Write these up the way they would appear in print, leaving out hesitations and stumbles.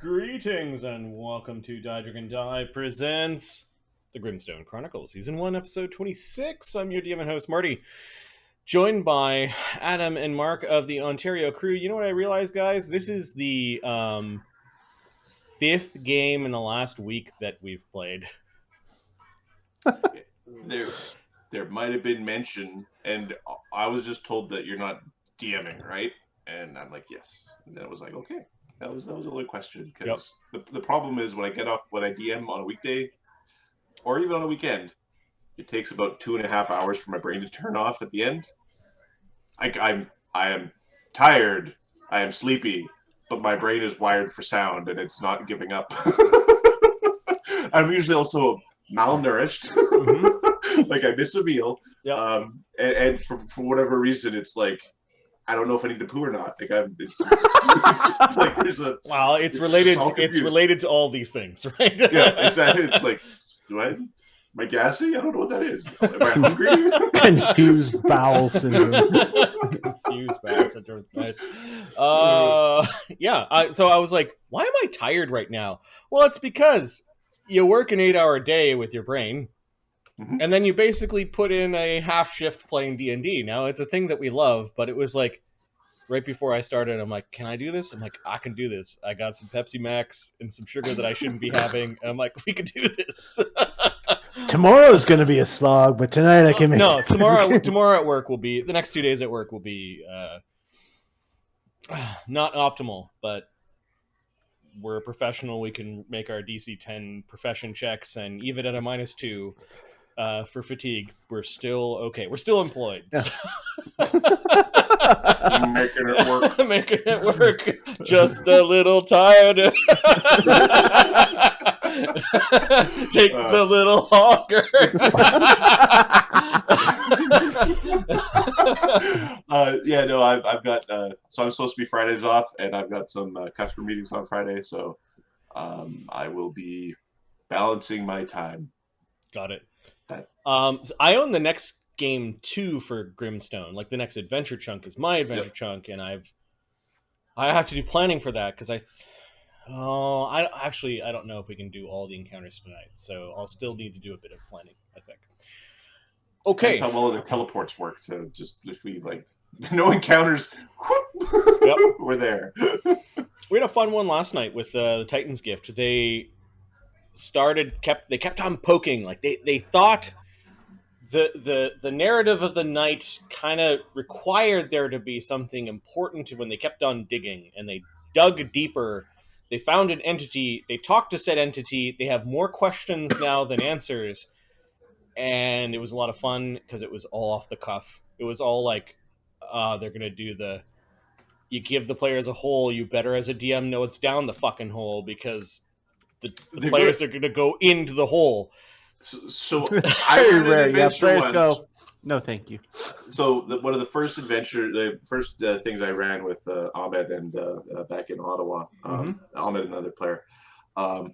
Greetings and welcome to Duggan and Dee presents the Grimstone Chronicles, Season 1, Episode 26. I'm your DM and host, Marty, joined by Adam and Mark of the Ontario crew. You know what I realized, guys? This is the fifth game in the last week that we've played. There might have been mention, and I was just told that you're not DMing, right? And I'm like, yes. And then it was like, okay. That was the only question, because the problem is when I DM on a weekday or even on a weekend, it takes about 2.5 hours for my brain to turn off at the end. I am tired, I am sleepy, but my brain is wired for sound and it's not giving up. I'm usually also malnourished. Like I miss a meal. And for whatever reason, it's like I don't know if I need to poo or not. Like it's like there's a. Well, it's related. It's related to all these things, right? Yeah, exactly. It's like, am I gassy? I don't know what that is. Am I hungry? Confused bowel syndrome. Confused bowel syndrome. Nice. So I was like, why am I tired right now? Well, it's because you work an 8-hour day with your brain. Mm-hmm. And then you basically put in a half shift playing D&D. Now, it's a thing that we love, but it was like, right before I started, I'm like, can I do this? I'm like, I can do this. I got some Pepsi Max and some sugar that I shouldn't be having. And I'm like, we can do this. Tomorrow's going to be a slog, but tonight I can make No, tomorrow at work will be, the next 2 days at work will be not optimal, but we're a professional. We can make our DC 10 profession checks, and even at a -2, for fatigue, we're still okay. We're still employed. Yeah. Making it work. Making it work. Just a little tired. Takes a little longer. I've got so I'm supposed to be Fridays off, and I've got some customer meetings on Friday, so I will be balancing my time. Got it. So I own the next game 2 for Grimstone. Like the next adventure chunk is my adventure chunk, and I have to do planning for that because I don't know if we can do all the encounters tonight, so I'll still need to do a bit of planning, I think. Okay. That's how well the teleports work. To just if we like no encounters, we're there. We had a fun one last night with the Titan's Gift. They kept on poking, like they thought the narrative of the night kind of required there to be something important when they kept on digging, and they dug deeper. They found an entity, they talked to said entity, they have more questions now than answers, and it was a lot of fun because it was all off the cuff. It was all like they're gonna do you give the players a hole, you better as a DM know it's down the fucking hole, because the players are going to go into the hole. So I ran an adventure once. Go. No, thank you. So one of the first things I ran with Ahmed and back in Ottawa, Ahmed, another player. I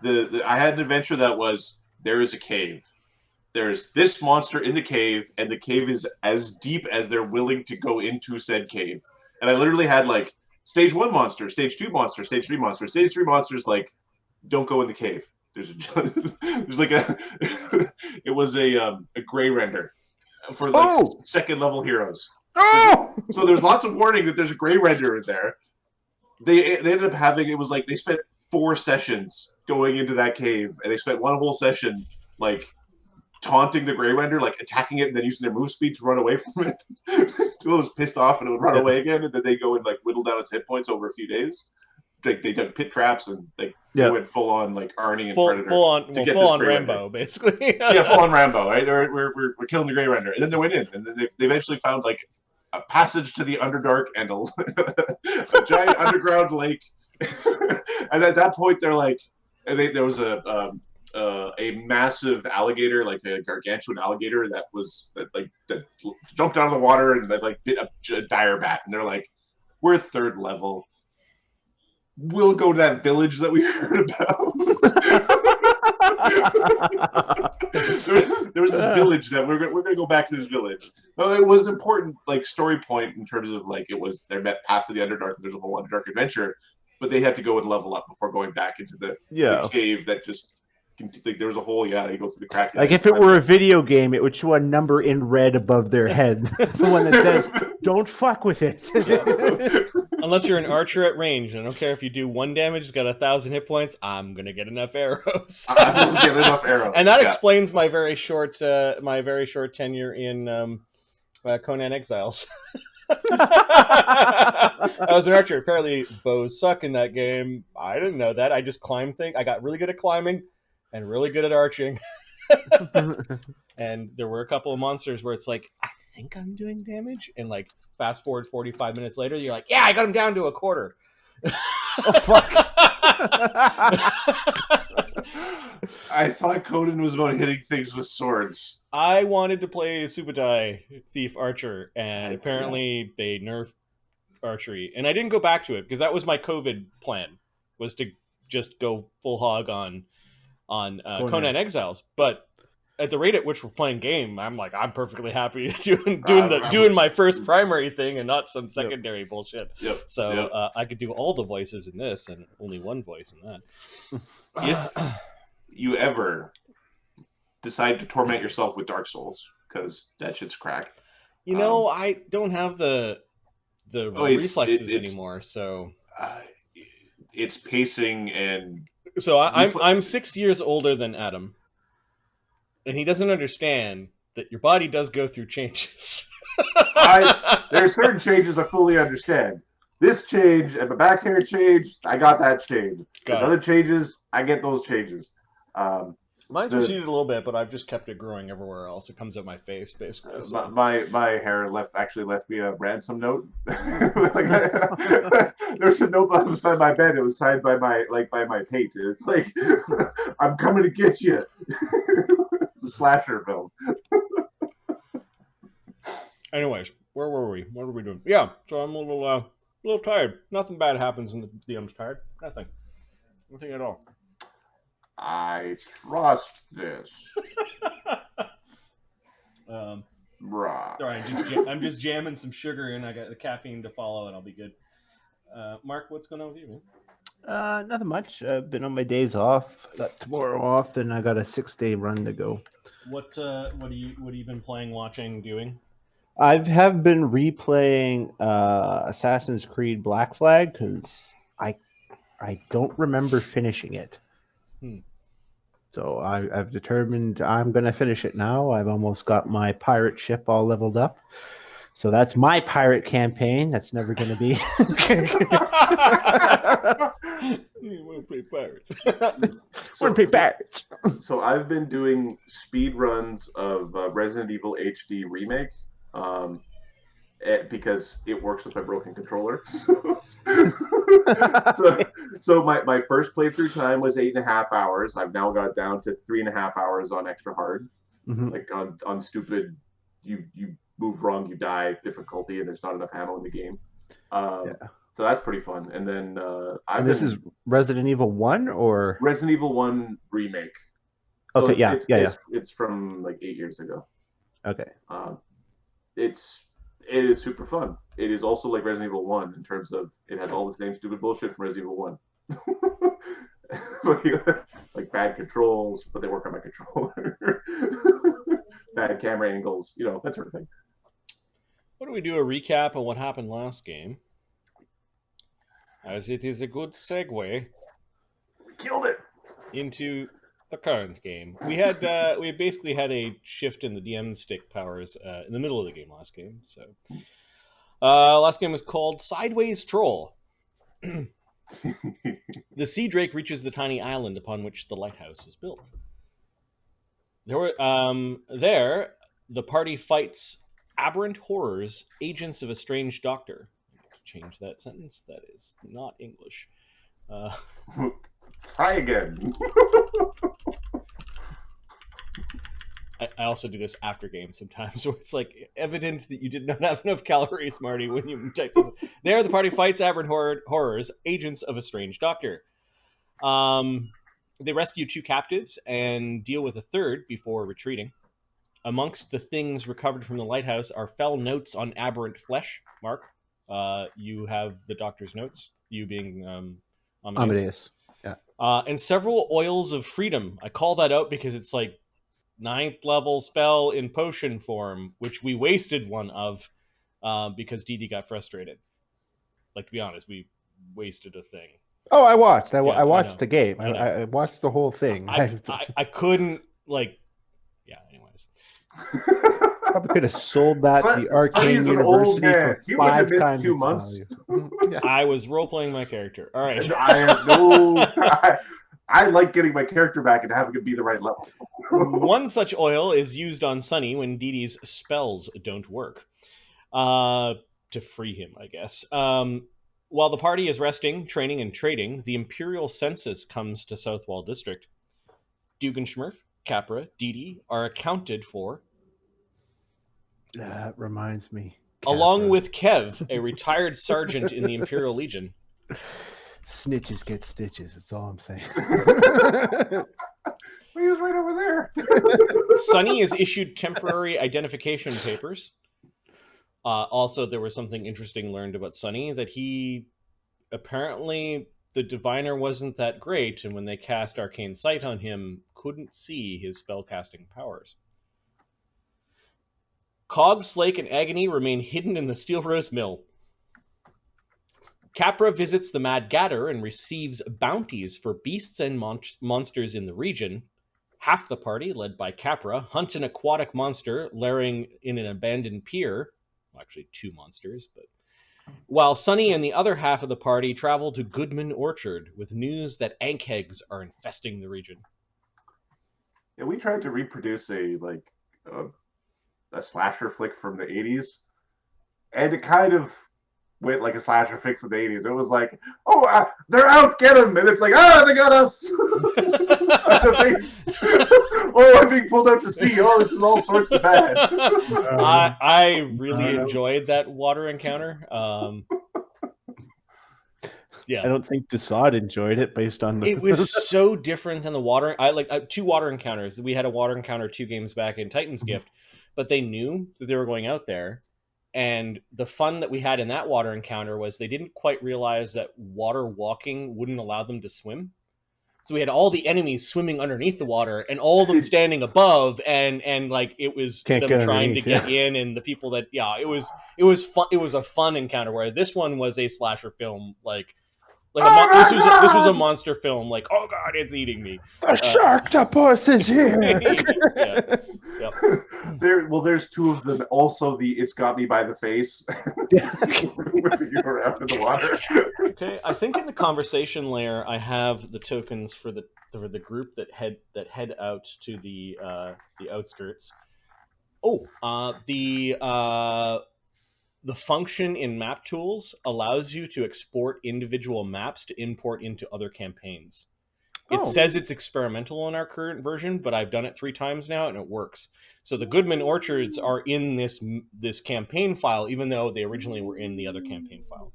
had an adventure that was, there is a cave. There's this monster in the cave, and the cave is as deep as they're willing to go into said cave. And I literally had like stage 1 monster, stage 2 monster, stage 3 monster. Stage 3 monsters like, don't go in the cave. There's like it was a gray render for like second level heroes. So there's lots of warning that there's a gray render in there. They ended up having, it was like they spent 4 sessions going into that cave, and they spent one whole session like taunting the gray render, like attacking it and then using their move speed to run away from it. Until it was pissed off and it would run away again, and then they go and like whittle down its hit points over a few days. Like they dug pit traps, and they went full on like Arnie and Predator. Full on Rambo, basically. Full on Rambo, right? We're killing the gray render, and then they went in, and then they eventually found like a passage to the Underdark and a giant underground lake. And at that point, they're like, there was a massive alligator, like a gargantuan alligator that jumped out of the water and like bit a dire bat, and they're like, we're 3rd level. We'll go to that village that we heard about. there was this village that we're going to go back to this village. Well, it was an important like story point in terms of like it was their path to the Underdark. There's a whole Underdark adventure. but they had to go and level up before going back into the cave that just like there was a hole. Yeah, you go through the crack. Like if it were a video game, it would show a number in red above their head, the one that says "Don't fuck with it." Unless you're an archer at range, I don't care if you do 1 damage. It's got 1,000 hit points. I'm gonna get enough arrows. I will get enough arrows, and that explains my very short tenure in Conan Exiles. I was an archer. Apparently, bows suck in that game. I didn't know that. I just climbed things. I got really good at climbing and really good at arching. And there were a couple of monsters where it's like, I think I'm doing damage. And like, fast forward 45 minutes later, you're like, yeah, I got him down to a quarter. Oh, fuck. I thought Conan was about hitting things with swords. I wanted to play Subutai Thief Archer, and apparently they nerfed archery. And I didn't go back to it, because that was my COVID plan, was to just go full hog on Conan Exiles. But at the rate at which we're playing game, I'm like, I'm perfectly happy doing my first primary thing and not some secondary bullshit. Yep. So I could do all the voices in this and only one voice in that. If you ever decide to torment yourself with Dark Souls, because that shit's crack. You know, I don't have the reflexes anymore, so it's pacing and. So I'm 6 years older than Adam, and he doesn't understand that your body does go through changes. There are certain changes I fully understand. This change and my back hair change, I got that change. There's other changes, I get those changes. Mine's receded a little bit, but I've just kept it growing everywhere else. It comes out my face, basically. So. My hair actually left me a ransom note. There's a note beside my bed. It was signed by my pate. It's like, I'm coming to get you. It's a slasher film. Anyways, where were we? What were we doing? Yeah, so I'm a little tired. Nothing bad happens when the DM's tired. Nothing at all. I trust this. Right. Sorry, I'm just jamming some sugar in. I got the caffeine to follow, and I'll be good. Mark, what's going on with you, man? Nothing much. I've been on my days off. I got tomorrow off, and I got a 6-day run to go. What have you been playing, watching, doing? I have been replaying Assassin's Creed Black Flag because I don't remember finishing it. So I've determined I'm going to finish it now. I've almost got my pirate ship all leveled up. So that's my pirate campaign. That's never going to be. You want to play pirates. Want to play pirates. So I've been doing speed runs of Resident Evil HD Remake. Because it works with my broken controller. So my first playthrough time was 8.5 hours. I've now got it down to 3.5 hours on extra hard. Like on stupid, you move wrong, you die difficulty, and there's not enough ammo in the game. So that's pretty fun. And then this is Resident Evil 1 or Resident Evil 1 Remake. So okay, it's from like 8 years ago. Okay. It is super fun. It is also like Resident Evil 1 in terms of it has all the same stupid bullshit from Resident Evil 1. like bad controls, but they work on my controller. Bad camera angles, that sort of thing. Why don't we do a recap of what happened last game? As it is a good segue. We killed it! Into the current game. We basically had a shift in the DM stick powers in the middle of the game last game. So last game was called Sideways Troll. The sea drake reaches the tiny island upon which the lighthouse was built. The party fights aberrant horrors, agents of a strange doctor. I have to change that sentence. That is not English. Try again. I also do this after game sometimes, where it's like evident that you did not have enough calories, Marty, when you type this. There, the party fights aberrant horrors, agents of a strange doctor. They rescue 2 captives and deal with a third before retreating. Amongst the things recovered from the lighthouse are fell notes on aberrant flesh. Mark, you have the doctor's notes. You being Amadeus. Yeah. And several oils of freedom. I call that out because it's like 9th level spell in potion form, which we wasted one of because Dee Dee got frustrated. Like, to be honest, we wasted a thing. Oh, I watched. I Yeah, watched I the game. I know. I watched the whole thing. I couldn't, like... Yeah, anyways. Probably could have sold that to the Arcane Sonny's an old University man. for He wouldn't have 5 missed times 2 its months. value. Yeah. I was role-playing my character. All right. I have no... I like getting my character back and having it be the right level. One such oil is used on Sonny when Dee Dee's spells don't work. To free him, I guess. While the party is resting, training, and trading, the Imperial Census comes to Southwall District. Dugganschmirph, Capra, Dee Dee are accounted for. That reminds me. Along with Kev, a retired sergeant in the Imperial Legion. Snitches get stitches. That's all I'm saying. He was right over there. Sonny is issued temporary identification papers. Also, there was something interesting learned about Sonny, that he apparently, the diviner wasn't that great, and when they cast Arcane Sight on him, couldn't see his spellcasting powers. Cog-sled and Agony remain hidden in the Steelrose Mill. Capra visits the Mad Gatter and receives bounties for beasts and monsters in the region. Half the party, led by Capra, hunt an aquatic monster lairing in an abandoned pier. Well, actually, 2 monsters, but... While Sonny and the other half of the party travel to Goodman Orchard with news that ankhegs are infesting the region. Yeah, we tried to reproduce a slasher flick from the 80s, and it kind of went like a slasher flick from the 80s. It was like, oh, they're out, get them! And it's like, they got us! Oh, I'm being pulled out to sea. Oh, this is all sorts of bad. I really enjoyed that water encounter. Yeah, I don't think Dassod enjoyed it based on the... It was so different than the water... I like 2 water encounters. We had a water encounter 2 games back in Titan's Gift, but they knew that they were going out there. And the fun that we had in that water encounter was they didn't quite realize that water walking wouldn't allow them to swim. So we had all the enemies swimming underneath the water and all of them standing above, and like it was Can't them get trying to underneath, get in, and the people that it was fun. It was a fun encounter, where this one was a slasher film, this was a monster film, like, oh god, it's eating me. The sharktopus is here. Yeah. Yep. There's 2 of them. Also, it's got me by the face. Whipping you around in the water. Okay, I think in the conversation layer, I have the tokens for the group that head out to the outskirts. The function in map tools allows you to export individual maps to import into other campaigns. It says it's experimental in our current version, but I've done it 3 times now and it works. So the Goodman Orchards are in this campaign file, even though they originally were in the other campaign file.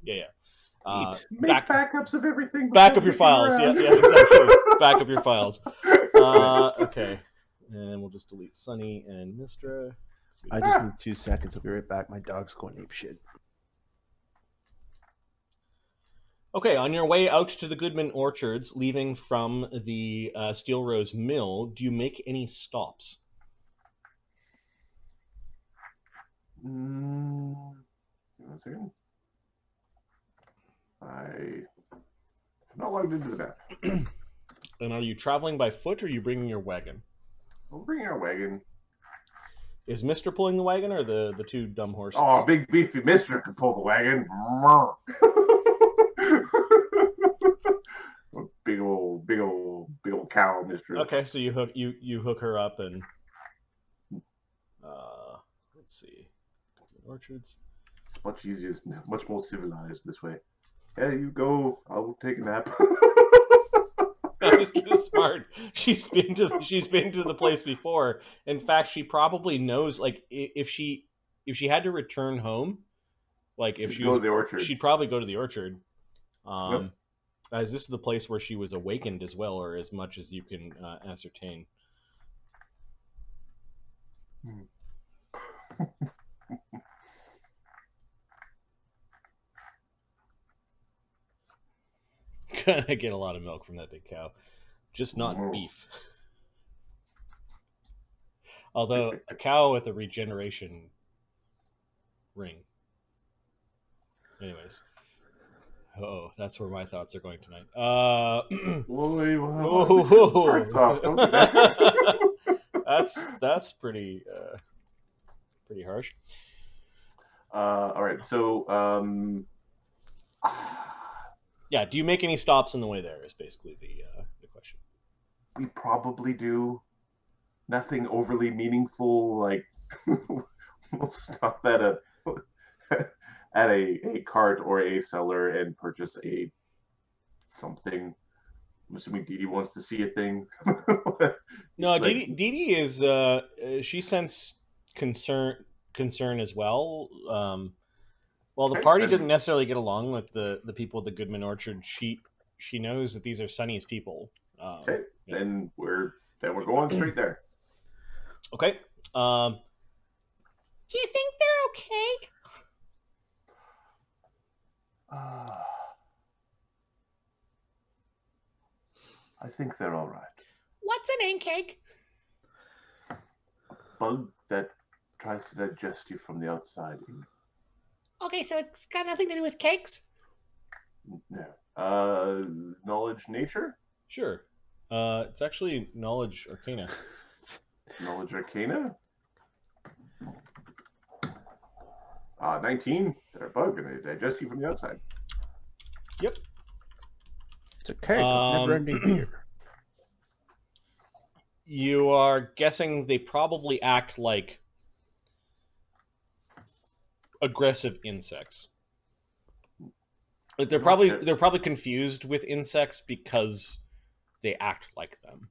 Make backups of everything. Back up your files. Yeah, exactly. Back up your files. Okay. And we'll just delete Sunny and Mistra. I just need 2 seconds. I'll be right back. My dog's going ape shit. Okay, on your way out to the Goodman Orchards, leaving from the Steelrose Mill, do you make any stops? One second. I'm not logged into the map. And are you traveling by foot, or are you bringing your wagon? We'll bring our wagon. Is Mr. pulling the wagon, or the 2 dumb horses? Oh, big beefy Mister can pull the wagon. big old cow, Mister. Okay, so you hook her up, and let's see, Orchards. It's much easier, much more civilized this way. Yeah, you go. I'll take a nap. That was just smart. She's been to the place before. In fact, she probably knows. Like, if she had to return home, like if go to the orchard, she'd probably go to the orchard. Yep. As this is the place where she was awakened as well, or as much as you can ascertain. gonna get a lot of milk from that big cow. Just not beef. Although a cow with a regeneration ring. Anyways. Oh, that's where my thoughts are going tonight. That's pretty harsh. All right, so yeah, do you make any stops on the way there? Is basically the question. We probably do. Nothing overly meaningful. Like we'll stop at a cart or a cellar and purchase something. I'm assuming Dee Dee wants to see a thing. No, like, Dee Dee is she sensed concern as well. While the party didn't necessarily get along with the people at the Goodman Orchard, she knows that these are Sunny's people. Okay, yeah. Then we're going straight there. Okay. Do you think they're okay? I think they're all right. What's an ankheg? A bug that tries to digest you from the outside. Okay, so it's got nothing to do with cakes? No. Knowledge nature? Sure. It's actually knowledge arcana. Knowledge arcana? 19. They're a bug and they digest you from the outside. Yep. It's a cake. Never ending here. You are guessing they probably act like aggressive insects. Like they're probably confused with insects because they act like them.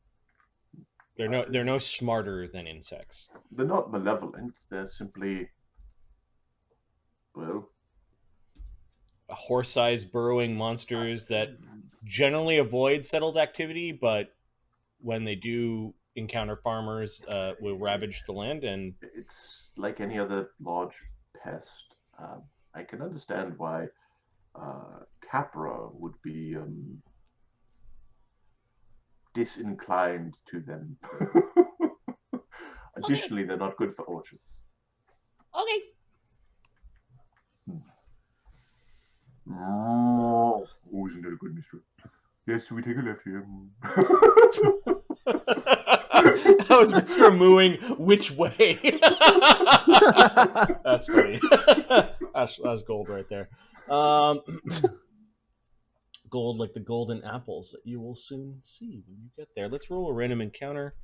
They're no smarter than insects. They're not malevolent. They're simply, well, horse-sized burrowing monsters that generally avoid settled activity, but when they do encounter farmers, will ravage the land. And it's like any other large pest. I can understand why Capra would be disinclined to them. Additionally, they're not good for orchards. Okay. Oh, isn't that a good mystery? Yes, we take a left here. That was Mr. Mooing which way? That's funny. That's gold right there. Gold like the golden apples that you will soon see when you get there. Let's roll a random encounter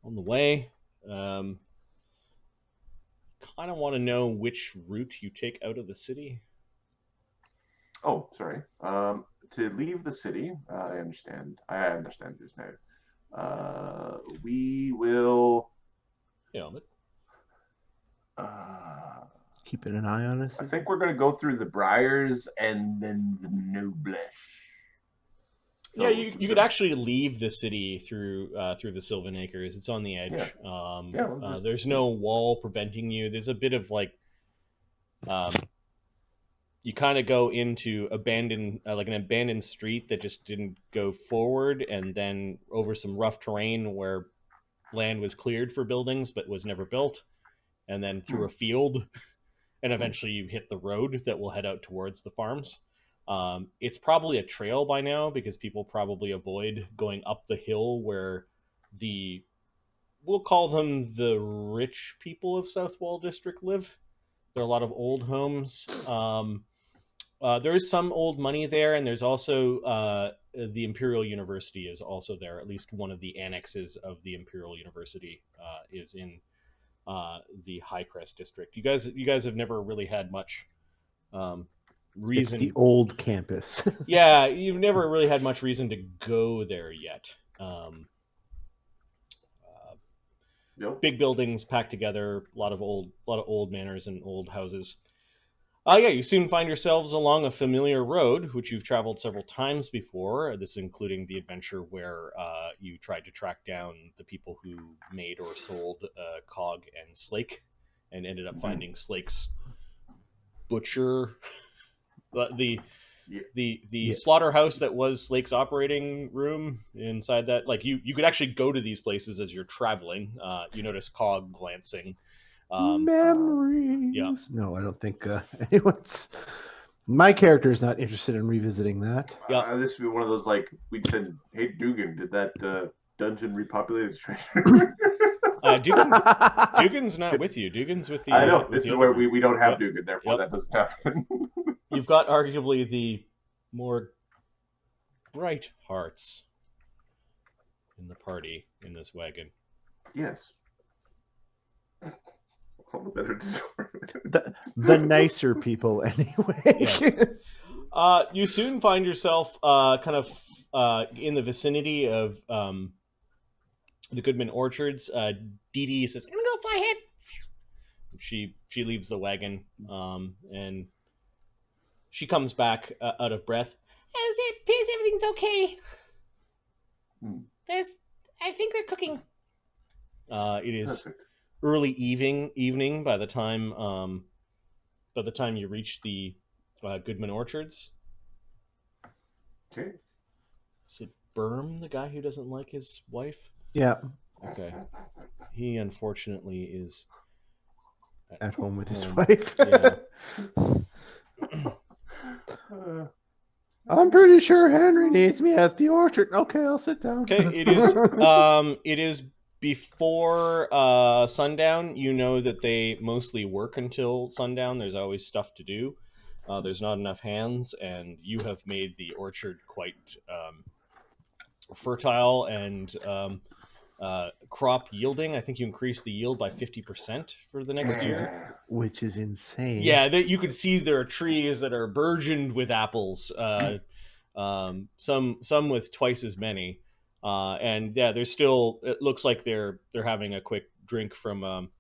on the way. Kind of want to know which route you take out of the city. Oh, sorry. To leave the city, I understand this now. We will. Yeah. Keeping an eye on us. I think we're going to go through the Briars and then the Noblesse. Yeah, you could actually leave the city through the Sylvan Acres. It's on the edge. Yeah. There's no wall preventing you. There's a bit of like, you kind of go into an abandoned street that just didn't go forward, and then over some rough terrain where land was cleared for buildings but was never built, and then through a field, and eventually you hit the road that will head out towards the farms. It's probably a trail by now because people probably avoid going up the hill where we'll call them the rich people of South Wall District live. There are a lot of old homes. There is some old money there, and there's also the Imperial University is also there. At least one of the annexes of the Imperial University is in the Highcrest district. You guys have never really had much reason. It's the old campus. Yeah, you've never really had much reason to go there yet. Yep. Big buildings packed together, a lot of old manors and old houses. Yeah, you soon find yourselves along a familiar road, which you've traveled several times before. This including the adventure where you tried to track down the people who made or sold Cog and Slake, and ended up finding Slake's butcher the Yeah. slaughterhouse that was Slake's operating room inside that. Like you could actually go to these places as you're traveling. You notice Cog glancing. Memories. yeah. No, I don't think anyone's. My character is not interested in revisiting that. Yeah. This would be one of those like we'd said, "Hey, Duggan, did that dungeon repopulate its treasure?" Duggan's not with you. Duggan's with the. I know. With This the is other where group. we don't have Yep. Duggan, therefore that doesn't happen. You've got arguably the more bright hearts in the party in this wagon. Yes. All the better the nicer people, anyway. Yes. You soon find yourself kind of in the vicinity of the Goodman Orchards. Dee Dee says, "I'm gonna go fly ahead." She leaves the wagon and she comes back out of breath. It appears everything's okay. I think they're cooking. It is Perfect. early evening by the time you reach the Goodman Orchards. Okay. Is it Berm, the guy who doesn't like his wife? Yeah. Okay. He unfortunately is at home with his wife. Yeah. I'm pretty sure Henry needs me at the orchard. Okay, I'll sit down. Okay, it is before sundown. You know that they mostly work until sundown. There's always stuff to do. There's not enough hands, and you have made the orchard quite fertile and crop yielding. I think you increased the yield by 50% for the next year, which is insane. Yeah, that you could see there are trees that are burgeoned with apples. Some with twice as many, and yeah, there's still. It looks like they're having a quick drink from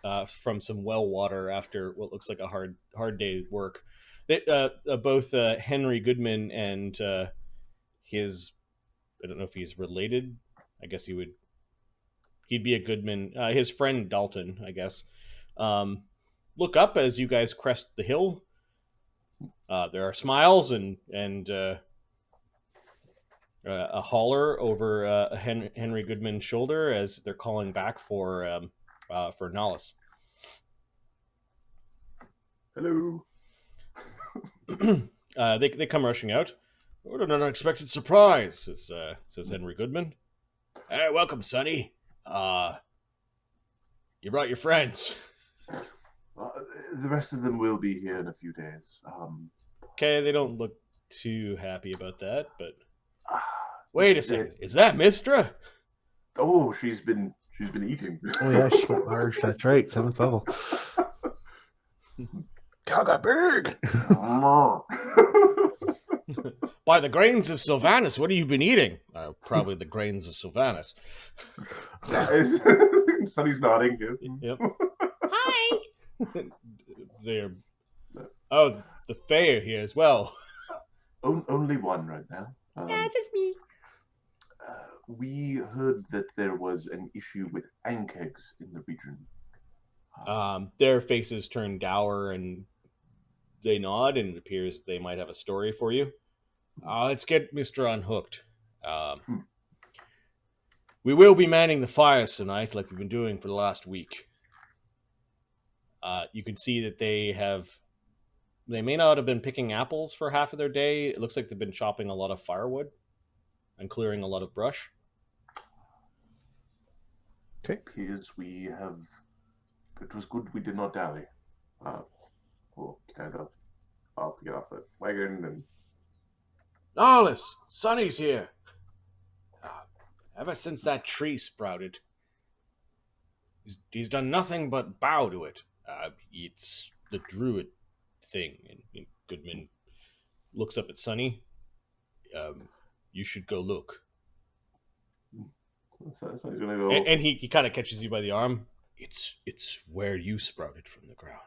some well water after what looks like a hard day's work. They, both Henry Goodman and his, I don't know if he's related. I guess he'd be a Goodman. His friend Dalton, I guess. Look up as you guys crest the hill. There are smiles and a holler over Henry Goodman's shoulder as they're calling back for Nollis. Hello. They come rushing out. What an unexpected surprise, says Henry Goodman. Hey, welcome, Sonny. You brought your friends. The rest of them will be here in a few days. Okay, they don't look too happy about that, but wait a second. Is that Mistra? Oh, she's been eating. Oh yeah, she got large. That's right, 7th level. Got big. By the grains of Sylvanus, what have you been eating? Probably the grains of Sylvanus. Sonny's nodding. Yep. Hi. They're the Fae are here as well. Only one right now. Yeah, just me. We heard that there was an issue with ankhegs in the region. Their faces turn dour and they nod, and it appears they might have a story for you. Let's get Mr. unhooked. We will be manning the fires tonight like we've been doing for the last week. You can see that they may not have been picking apples for half of their day. It looks like they've been chopping a lot of firewood and clearing a lot of brush. Okay. Appears we have... It was good we did not dally. We'll stand up. I'll have to get off the wagon and... Nollis! Sonny's here! Ever since that tree sprouted, he's done nothing but bow to it. It's the druid thing. And Goodman looks up at Sonny. You should go look. Sonny's gonna go... And he kind of catches you by the arm. It's where you sprouted from the ground.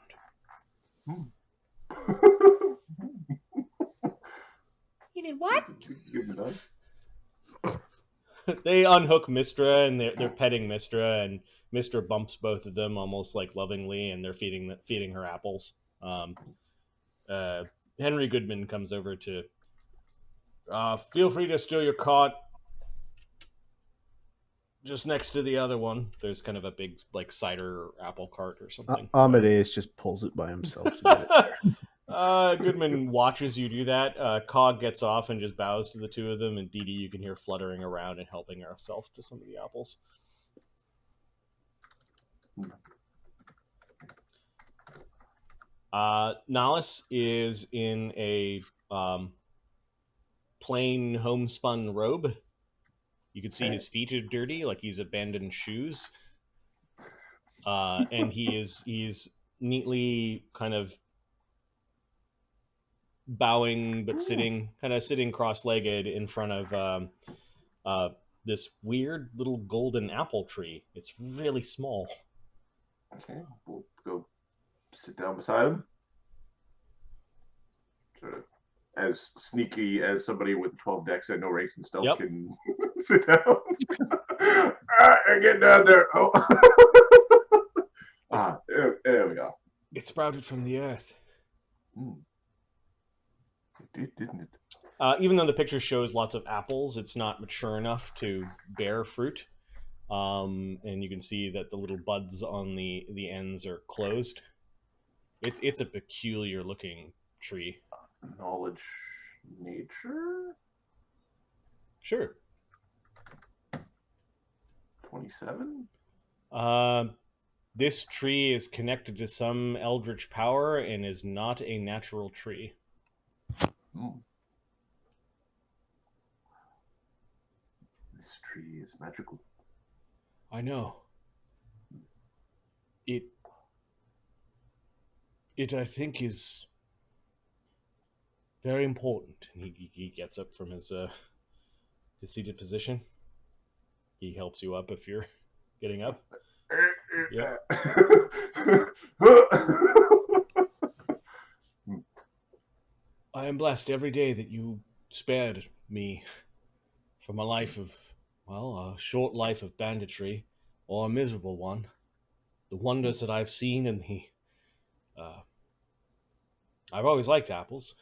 You did what? They unhook Mistra, and they're petting Mistra, and Mistra bumps both of them almost like lovingly, and they're feeding her apples. Henry Goodman comes over to. Feel free to steal your cart. Just next to the other one, there's kind of a big like cider or apple cart or something. Amadeus just pulls it by himself to get it there. Goodman watches you do that. Cog gets off and just bows to the two of them, and Dee Dee you can hear fluttering around and helping herself to some of the apples. Nahus is in a plain homespun robe. You can see his feet are dirty, like he's abandoned shoes. And he's neatly kind of bowing but sitting cross-legged in front of this weird little golden apple tree. It's really small. Okay, we'll go sit down beside him. Sort of as sneaky as somebody with 12 decks and no ranks and stealth can sit down. Get down there. Oh. There we go. It sprouted from the earth. It did, didn't it? Even though the picture shows lots of apples, it's not mature enough to bear fruit. And you can see that the little buds on the ends are closed. It's a peculiar looking tree. Knowledge nature? Sure. 27? This tree is connected to some eldritch power and is not a natural tree. This tree is magical. I know. It I think is very important. And he gets up from his seated position. He helps you up if you're getting up. Yeah. I am blessed every day that you spared me from a life of, a short life of banditry, or a miserable one. The wonders that I've seen and I've always liked apples.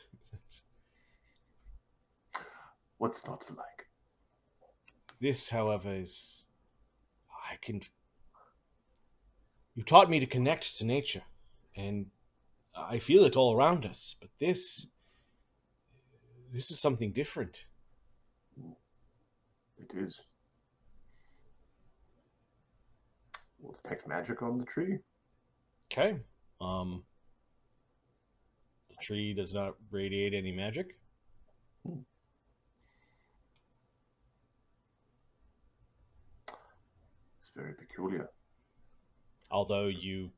What's not to like? This, however, is... You taught me to connect to nature, and I feel it all around us, but this is something different. It is. We'll detect magic on the tree. Okay. The tree does not radiate any magic. It's very peculiar. Although you...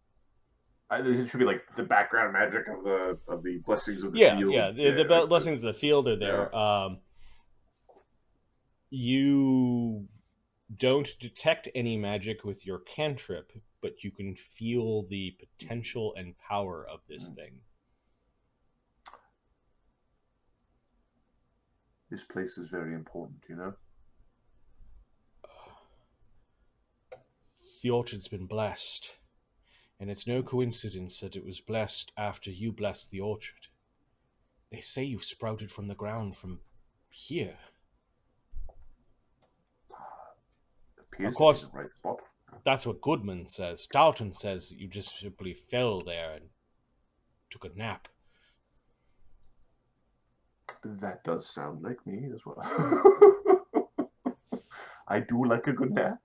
it should be like the background magic of the blessings of the field. Yeah, the blessings of the field are there. Yeah. You don't detect any magic with your cantrip, but you can feel the potential and power of this thing. This place is very important, you know? The orchard's been blessed, and it's no coincidence that it was blessed after you blessed the orchard. They say you sprouted from the ground from here. Of course, right spot. That's what Goodman says. Dalton says that you just simply fell there and took a nap. That does sound like me as well. I do like a good nap.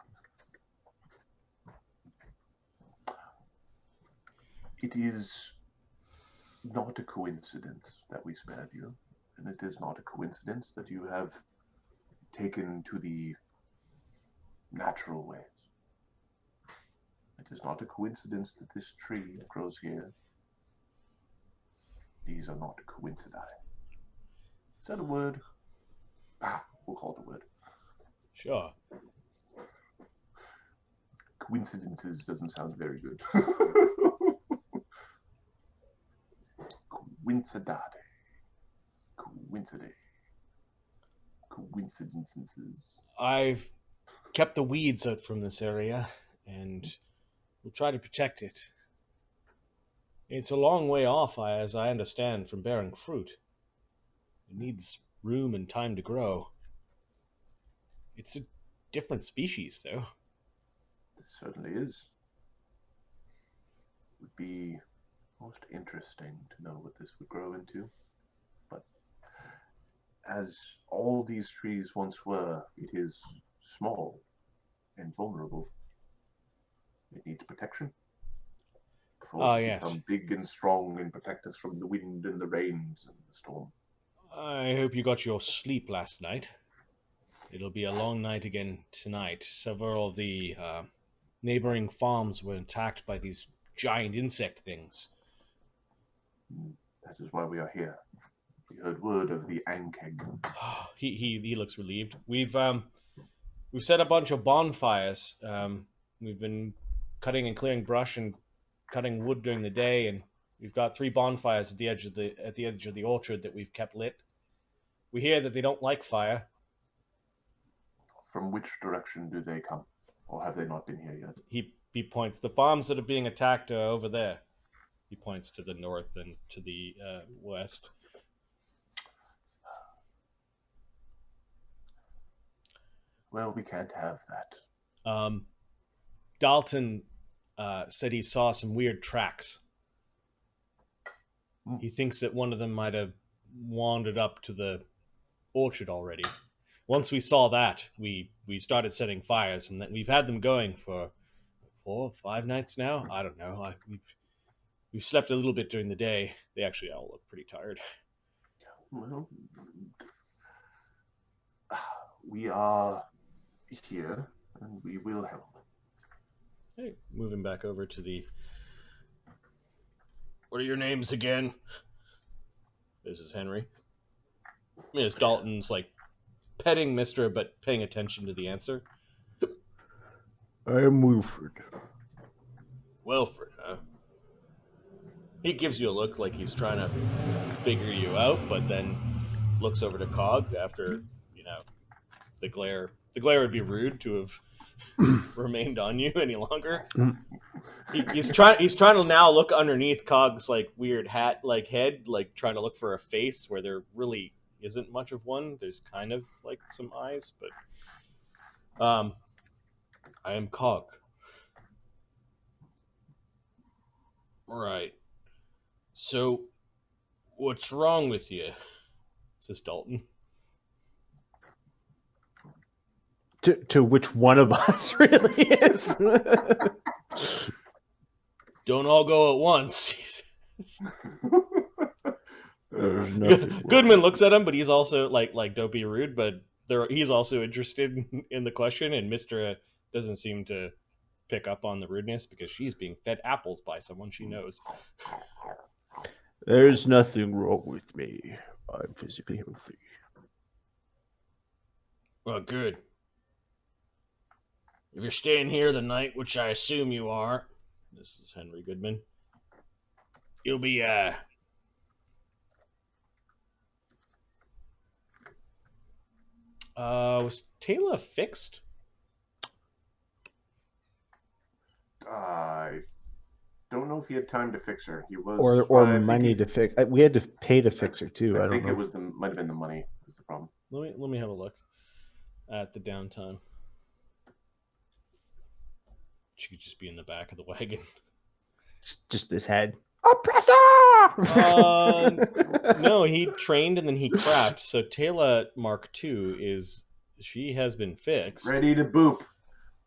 It is not a coincidence that we spared you, and it is not a coincidence that you have taken to the natural ways. It is not a coincidence that this tree grows here. These are not coincidi. Is that a word? We'll call it a word. Sure. Coincidences doesn't sound very good. Coincidade. Coincidences. I've kept the weeds out from this area, and we'll try to protect it. It's a long way off, as I understand, from bearing fruit. It needs room and time to grow. It's a different species, though. It certainly is. It would be most interesting to know what this would grow into. But as all these trees once were, it is small and vulnerable. It needs protection. Before it yes. become big and strong and protect us from the wind and the rains and the storm. I hope you got your sleep last night. It'll be a long night again tonight. Several of the neighboring farms were attacked by these giant insect things. That is why we are here. We heard word of the ankheg. He looks relieved. We've set a bunch of bonfires. We've been cutting and clearing brush and cutting wood during the day, and we've got 3 bonfires at the edge of the orchard that we've kept lit. We hear that they don't like fire. From which direction do they come? Or have they not been here yet? He points. The farms that are being attacked are over there. He points to the north and to the west. Well, we can't have that. Dalton said he saw some weird tracks. He thinks that one of them might have wandered up to the orchard already. Once we saw that, we started setting fires, and we've had them going for 4 or 5 nights now. I don't know. We've slept a little bit during the day. They actually all look pretty tired. Well, we are here, and we will help. Hey, moving back over to the... What are your names again? This is Henry. Miss Dalton's like petting Mister, but paying attention to the answer. I am Wilfred. Wilfred, huh? He gives you a look like he's trying to figure you out, but then looks over to Cog after, the glare. The glare would be rude to have remained on you any longer. He's trying to now look underneath Cog's like weird hat like head, like trying to look for a face where there really isn't much of one. There's kind of like some eyes, but I am Cog. Right. So what's wrong with you? Says Dalton. To which one of us really is? Don't all go at once, he says. Goodman looks at him, but he's also like don't be rude, but he's also interested in the question, and Mister doesn't seem to pick up on the rudeness because she's being fed apples by someone she knows. There's nothing wrong with me. I'm physically healthy. Well, good. If you're staying here the night, which I assume you are, this is Henry Goodman, you'll be, was Taylor fixed? I don't know if he had time to fix her. He was, or money to fix. We had to pay to fix her too. I think don't know. it was might have been the money was the problem. Let me have a look at the downtime. She could just be in the back of the wagon. Just this head. Oppressor! No, he trained and then he craft. So Taylor Mark II she has been fixed. Ready to boop.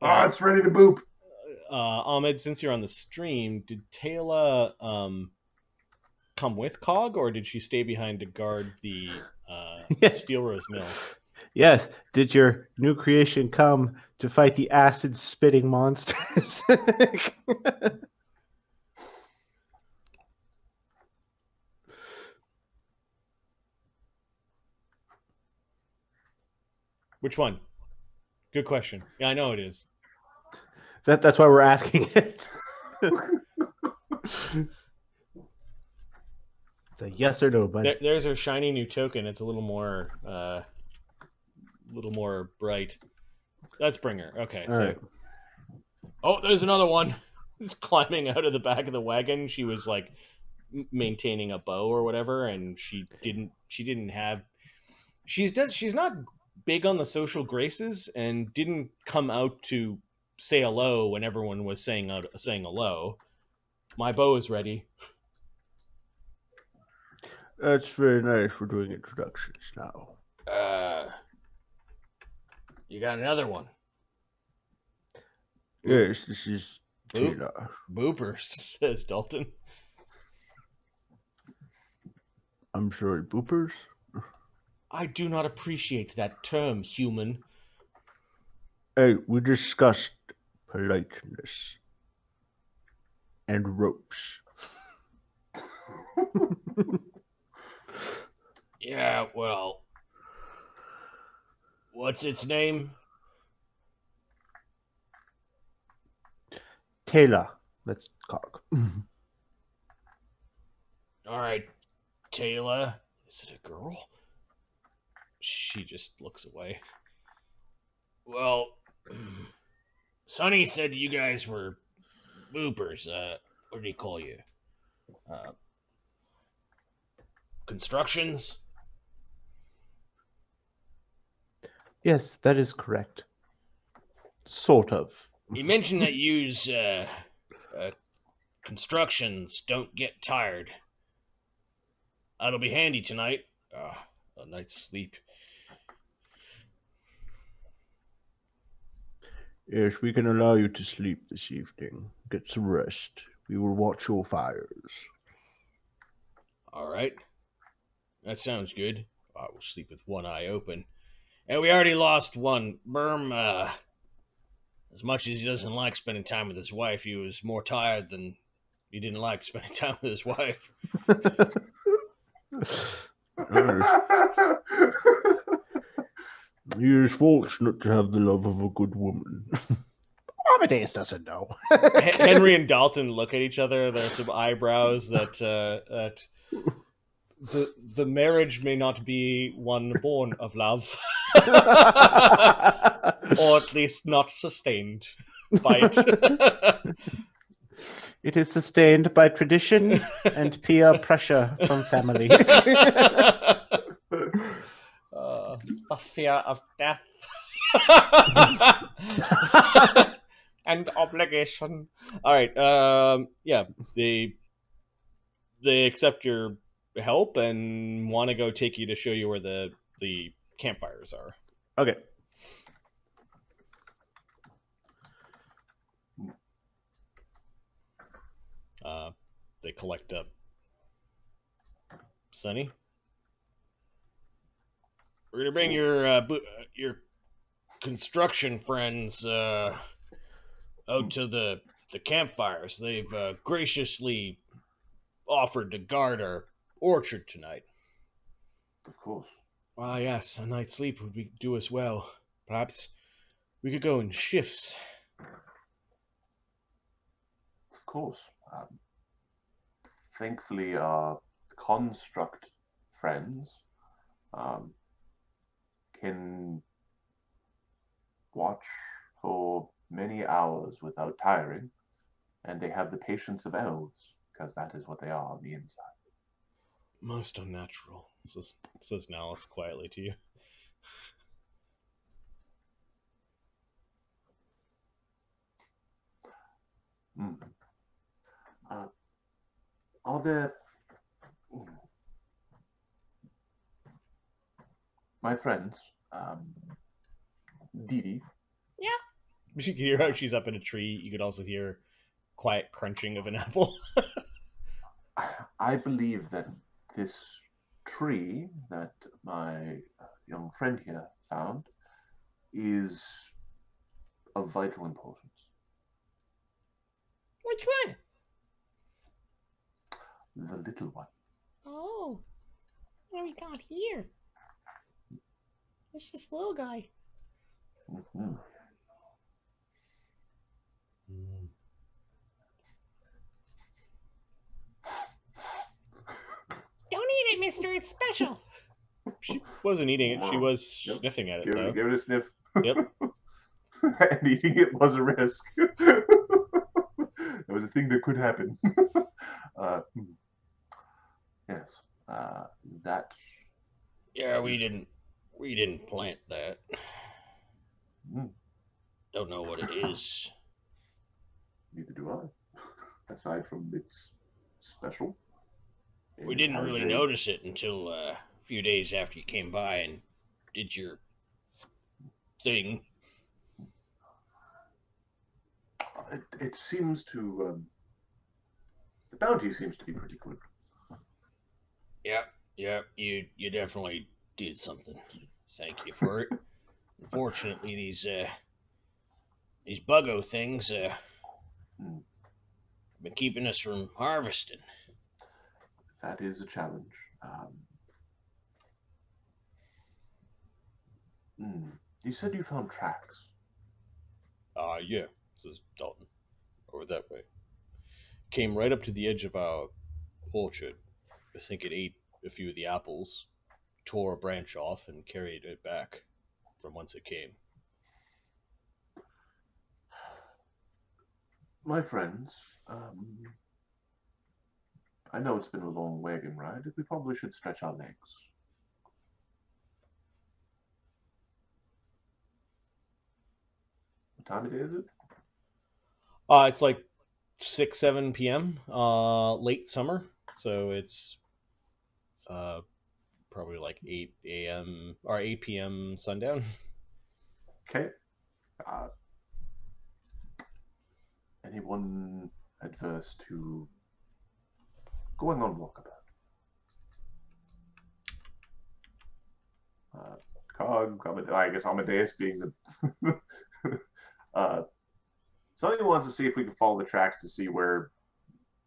It's ready to boop. Ahmed, since you're on the stream, did Taylor come with Cog, or did she stay behind to guard the Steelrose mill? Yes. Did your new creation come to fight the acid-spitting monsters? Which one? Good question. Yeah, I know it is. That's why we're asking it. It's a yes or no, buddy. There's her shiny new token. It's a little more bright. Let's bring her. Okay, All right. Oh, there's another one. It's climbing out of the back of the wagon. She was like maintaining a bow or whatever, and she's not big on the social graces and didn't come out to say hello when everyone was saying hello. My bow is ready. That's very nice. We're doing introductions now. You got another one? Yes, this is Taylor. Boopers, says Dalton. I'm sorry, boopers? I do not appreciate that term, human. Hey, we discussed politeness and ropes. Yeah, well, what's its name? Taylor. That's Cog. All right, Taylor. Is it a girl? She just looks away. Well, Sonny said you guys were boopers. What did he call you? Constructions? Yes, that is correct. Sort of. You mentioned that yous, constructions don't get tired. That'll be handy tonight. A night's sleep. Yes, we can allow you to sleep this evening. Get some rest. We will watch your fires. All right. That sounds good. I will sleep with one eye open. And we already lost one. Berm, as much as he doesn't like spending time with his wife, he was more tired than he didn't like spending time with his wife. He is fortunate to have the love of a good woman. Amadeus doesn't know. Henry and Dalton look at each other. There's some eyebrows that the marriage may not be one born of love, or at least not sustained by it. It is sustained by tradition and peer pressure from family. The fear of death and obligation. All right. Yeah. They accept your help and want to go take you to show you where the campfires are. Okay. They collect up. Sonny, we're gonna bring your construction friends out to the campfires. They've graciously offered to guard our orchard tonight. Of course. Ah, yes, a night's sleep would do us well. Perhaps we could go in shifts. Of course. Thankfully, our construct friends can watch for many hours without tiring, and they have the patience of elves, because that is what they are on the inside. Most unnatural, says Nallus quietly to you. Are there... My friends, Dee Dee. Yeah. You can hear how she's up in a tree. You could also hear quiet crunching of an apple. I believe that this tree that my young friend here found is of vital importance. Which one? The little one. Oh, what do we got here? It's this little guy. Mm-hmm. Don't eat it, mister. It's special. She wasn't eating it. She was sniffing at it, though. Give it a sniff. Yep. And eating it was a risk. It was a thing that could happen. Yes. That. Yeah, we didn't plant that. Mm, Don't know what it is. neither do I. Aside from it's special. We It didn't has really a- notice it until a few days after you came by and did your thing. It seems to. The bounty seems to be pretty good. Yeah, you definitely did something. Thank you for it. Unfortunately, these buggo things Mm, been keeping us from harvesting. that is a challenge. You said you found tracks. Yeah, says Dalton. Over that way. Came right up to the edge of our orchard. I think it ate a few of the apples, tore a branch off, and carried it back from whence it came. My friends, I know it's been a long wagon ride. We probably should stretch our legs. What time of day is it? It's like 6, 7 p.m. Late summer, so it's probably like 8 a.m. or 8 p.m. sundown. Okay. Anyone adverse to going on walkabout? I guess Amadeus being the. Somebody wants to see if we can follow the tracks to see where,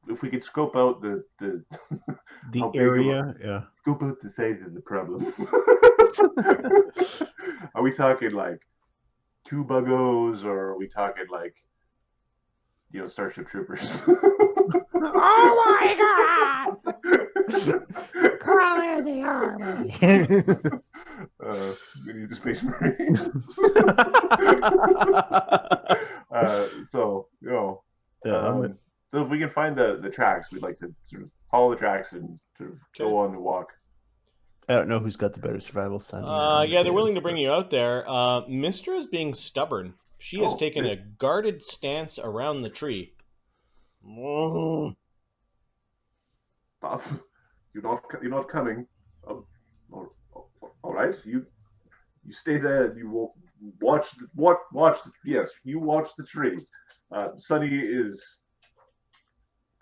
if we could scope out the The area, yeah. Scope out the size of the problem. Are we talking like 2 buggos, or are we talking like, Starship Troopers? Oh my god! Crawling the army. We need the Space Marines. So if we can find the tracks, we'd like to sort of follow the tracks and sort of go on the walk. I don't know who's got the better survival, Sunny. Yeah, they're willing to bring you out there. Mistra is being stubborn. She has taken a guarded stance around the tree. You're not coming. All right, you stay there. You will watch. Yes, you watch the tree. Sunny is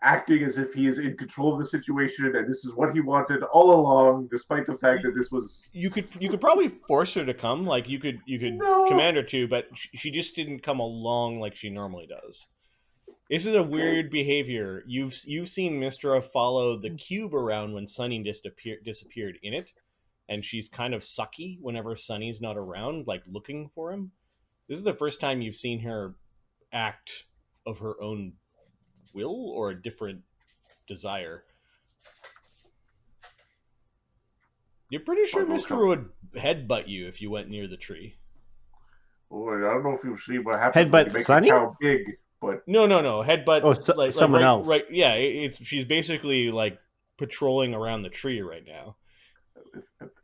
acting as if he is in control of the situation, and this is what he wanted all along, despite the fact that this was. You could probably force her to come. Like you could command her to, but she just didn't come along like she normally does. This is a weird behavior. You've seen Mistra follow the cube around when Sunny disappeared in it, and she's kind of sucky whenever Sunny's not around, like looking for him. This is the first time you've seen her act of her own will or a different desire. You're pretty sure Mistra would headbutt you if you went near the tree. Oh, I don't know if you've seen what happens Headbutt when you make Sunny? a cow big, but No. Headbutt. Oh, someone else. Right. Yeah. She's basically like patrolling around the tree right now.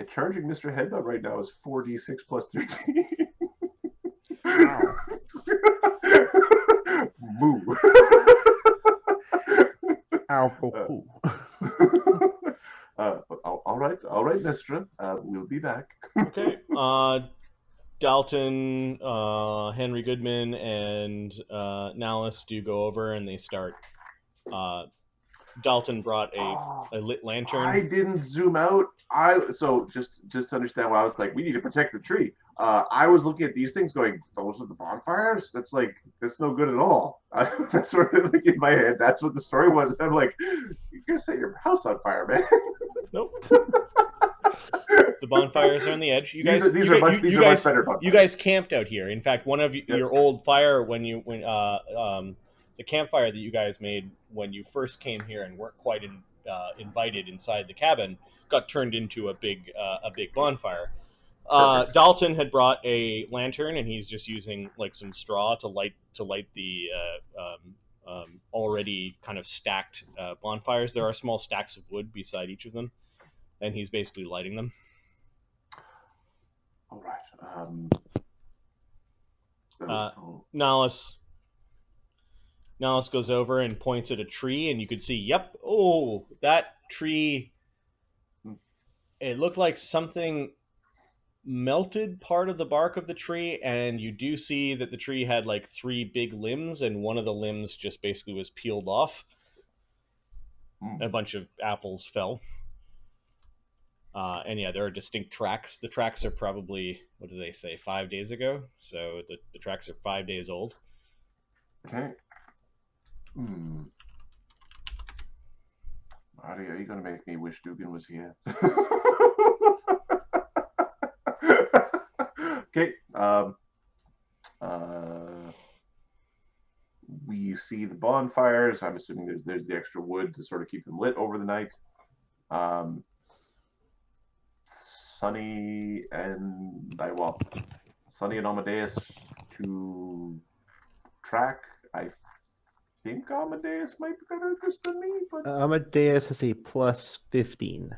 Charging Mr. Headbutt right now is 4d6 plus 13. Wow. Moo. Ow. All right, Mistra. We'll be back. Okay. Dalton, Henry Goodman, and Nallis do go over, and they start. Dalton brought a lit lantern. I didn't zoom out. So just to understand why I was like, we need to protect the tree. I was looking at these things, going, those are the bonfires. That's no good at all. That's sort of like in my head. That's what the story was. I'm like, you're gonna set your house on fire, man. Nope. The bonfires are on the edge. These are much better bonfires. You guys camped out here. In fact, one of your old fire the campfire that you guys made when you first came here and weren't quite invited inside the cabin got turned into a big bonfire. Dalton had brought a lantern, and he's just using like some straw to light the already kind of stacked bonfires. There are small stacks of wood beside each of them, and he's basically lighting them. All right. Nahus goes over and points at a tree, and you could see, yep, oh, that tree, it looked like something melted part of the bark of the tree, and you do see that the tree had like 3 big limbs, and one of the limbs just basically was peeled off. A bunch of apples fell. And yeah, there are distinct tracks. The tracks are probably, what do they say, 5 days ago? So the tracks are 5 days old. Okay. Marty, are you going to make me wish Duggan was here? Okay. We see the bonfires. I'm assuming there's the extra wood to sort of keep them lit over the night. Sunny and Amadeus to track. I think Amadeus might be better at this than me, but Amadeus has a plus 15.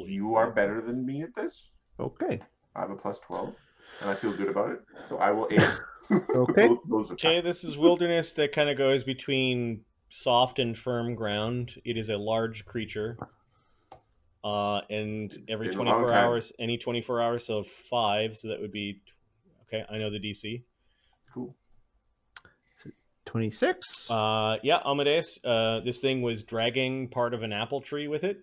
you are better than me at this. Okay. I have a plus 12, and I feel good about it. So I will aid. Okay. Okay, this is wilderness that kind of goes between soft and firm ground. It is a large creature. And every 24 hours, any 24 hours, so 5, so that would be, okay, I know the DC. Cool. 26. Yeah, Amadeus, this thing was dragging part of an apple tree with it.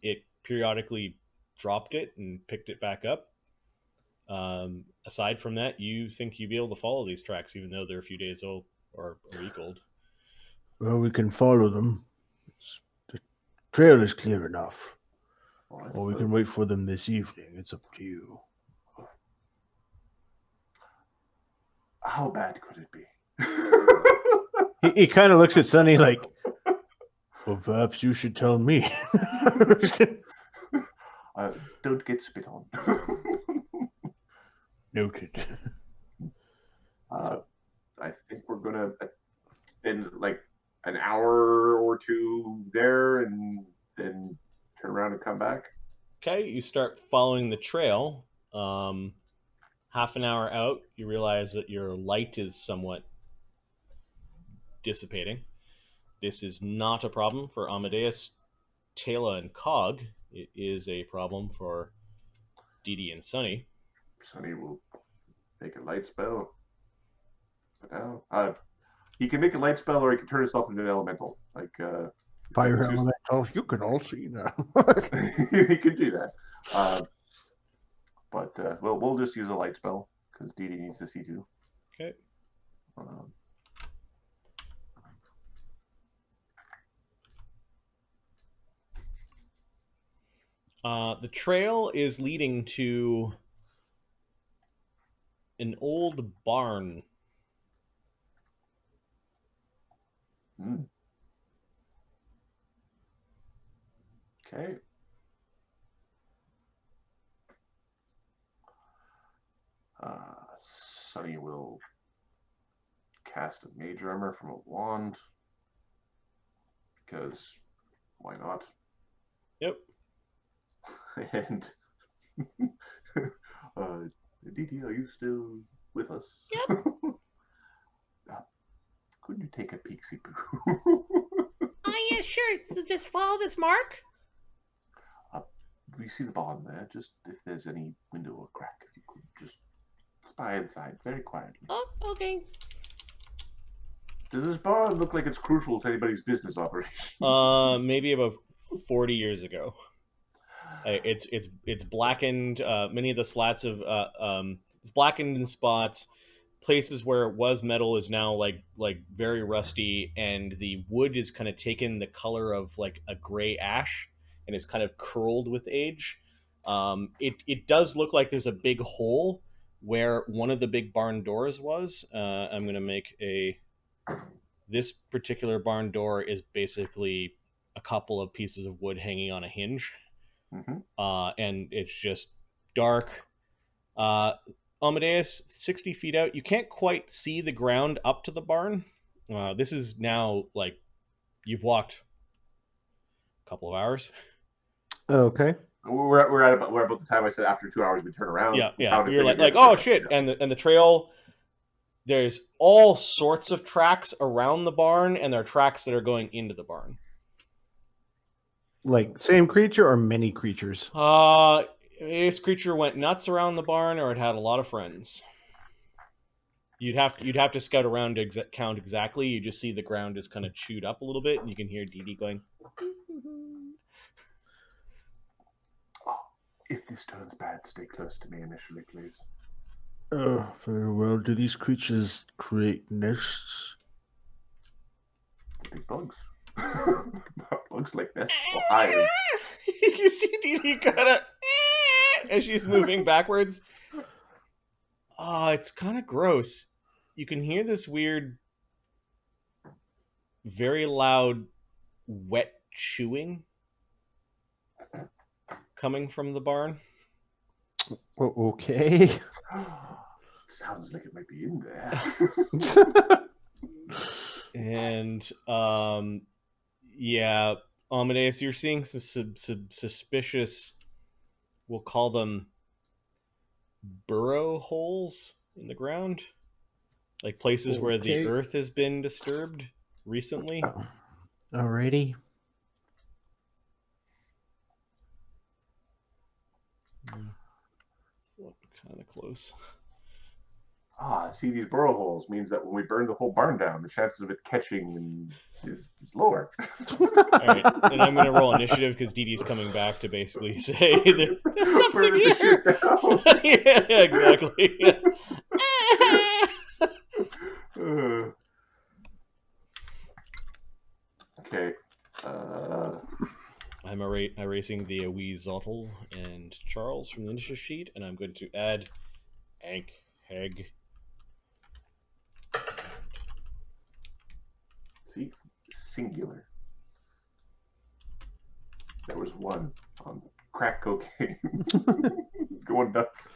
It periodically dropped it and picked it back up. Aside from that, you think you'd be able to follow these tracks, even though they're a few days old or a week old? Well, we can follow them. The trail is clear enough. Or we can wait for them this evening. It's up to you. How bad could it be? He kind of looks at Sonny like, well, perhaps you should tell me. Don't get spit on. Noted. I think we're going to spend like an hour or 2 there and then turn around and come back. Okay, you start following the trail. Half an hour out, you realize that your light is somewhat dissipating. This is not a problem for Amadeus, Taylor, and Cog. It is a problem for Dee Dee and Sunny. Sunny will make a light spell. But now, he can make a light spell, or he can turn himself into an elemental. Like fire elementals. You can all see now. He can do that. But we'll just use a light spell because Dee Dee needs to see too. Okay. The trail is leading to an old barn. Okay. Sunny will cast a mage armor from a wand because why not? Yep. And Dee Dee, are you still with us? Yep. Couldn't you take a peek-see poo? Oh, yeah, sure. So just follow this mark? We see the barn there. Just if there's any window or crack, if you could just spy inside very quietly. Oh, okay. Does this barn look like it's crucial to anybody's business operation? Maybe about 40 years ago. It's blackened. Many of the slats of it's blackened in spots. Places where it was metal is now like very rusty, and the wood is kind of taken the color of like a gray ash, and is kind of curled with age. It does look like there's a big hole where one of the big barn doors was. I'm gonna make this particular barn door is basically a couple of pieces of wood hanging on a hinge. And it's just dark. Amadeus, 60 feet out, you can't quite see the ground up to the barn. This is now like you've walked a couple of hours. Okay. We're at about the time I said after 2 hours we turn around. Yeah. Town is You're big like again, oh so, shit, yeah. and the trail. There's all sorts of tracks around the barn, and there are tracks that are going into the barn. Like same creature or many creatures? This creature went nuts around the barn, or it had a lot of friends. You'd have to scout around to count exactly. You just see the ground is kind of chewed up a little bit, and you can hear Dee Dee going. If this turns bad, stay close to me initially, please. Oh, very well. Do these creatures create nests? The big bugs. Bugs like nests or hive. You can see Dee Dee kind of as she's moving backwards. It's kind of gross. You can hear this weird, very loud, wet chewing coming from the barn. Okay. Sounds like it might be in there. And yeah, Amadeus, you're seeing some suspicious, we'll call them burrow holes in the ground, like places where the earth has been disturbed recently. Alrighty. Kind of close. See, these burrow holes means that when we burn the whole barn down, the chances of it catching is lower. All right, and I'm going to roll initiative because Dee Dee's coming back to basically say there's something here. Yeah, exactly. Okay. I'm erasing the Weezotl and Charles from the initiative sheet, and I'm going to add ankheg. See, singular. There was one on crack cocaine, going nuts.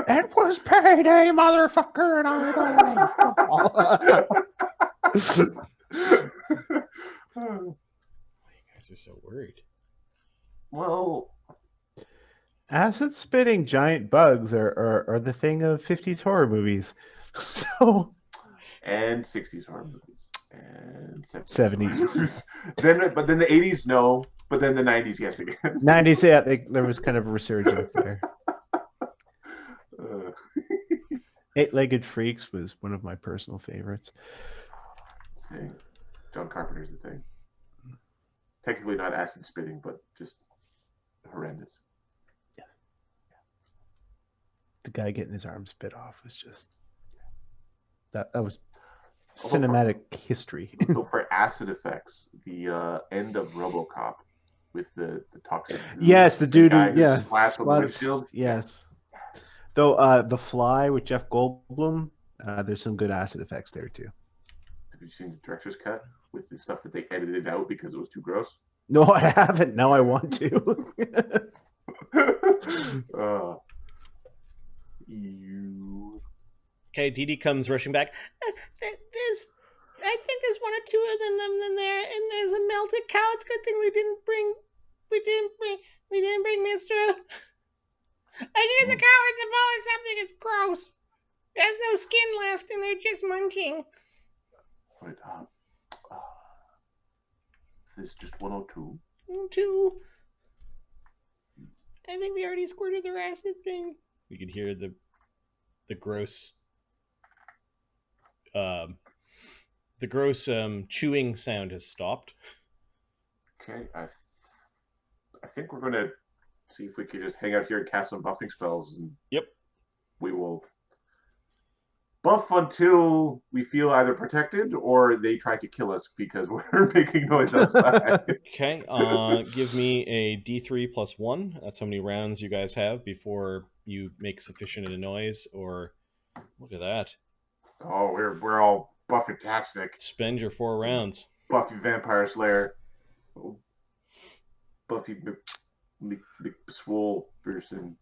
It was payday, motherfucker, and I You guys are so worried. Well, acid spitting giant bugs are the thing of 50s horror movies. So and 60s horror movies and 70s. But then the 80s, no. But then the 90s, yes again. 90s, yeah, there was kind of a resurgence there. Eight-Legged Freaks was one of my personal favorites. Thing. John Carpenter's the thing. Technically not acid spitting, but just horrendous. Yes. The guy getting his arm spit off was just that was cinematic history. So for acid effects, the end of RoboCop with the toxic. Yes, the dude who yes, splats on the windshield. Yes. Though The Fly with Jeff Goldblum, there's some good acid effects there too. Have you seen the director's cut with the stuff that they edited out because it was too gross? No, I haven't. Now I want to. Okay, Dee Dee comes rushing back. I think there's one or two of them in there, and there's a melted cow. It's a good thing we didn't bring Mister. I think it's a cow. It's a ball or something. It's gross. There's no skin left, and they're just munching. Wait, this is just 102. 2. I think they already squirted their acid thing. You can hear the gross chewing sound has stopped. Okay, I think we're gonna see if we can just hang out here and cast some buffing spells. And yep, we will buff until we feel either protected or they try to kill us because we're making noise outside. Okay, give me a D3 plus 1. That's how many rounds you guys have before you make sufficient a noise. Or look at that. Oh, we're all Buffy-tastic. Spend your 4 rounds. Buffy Vampire Slayer. Buffy McSwole person.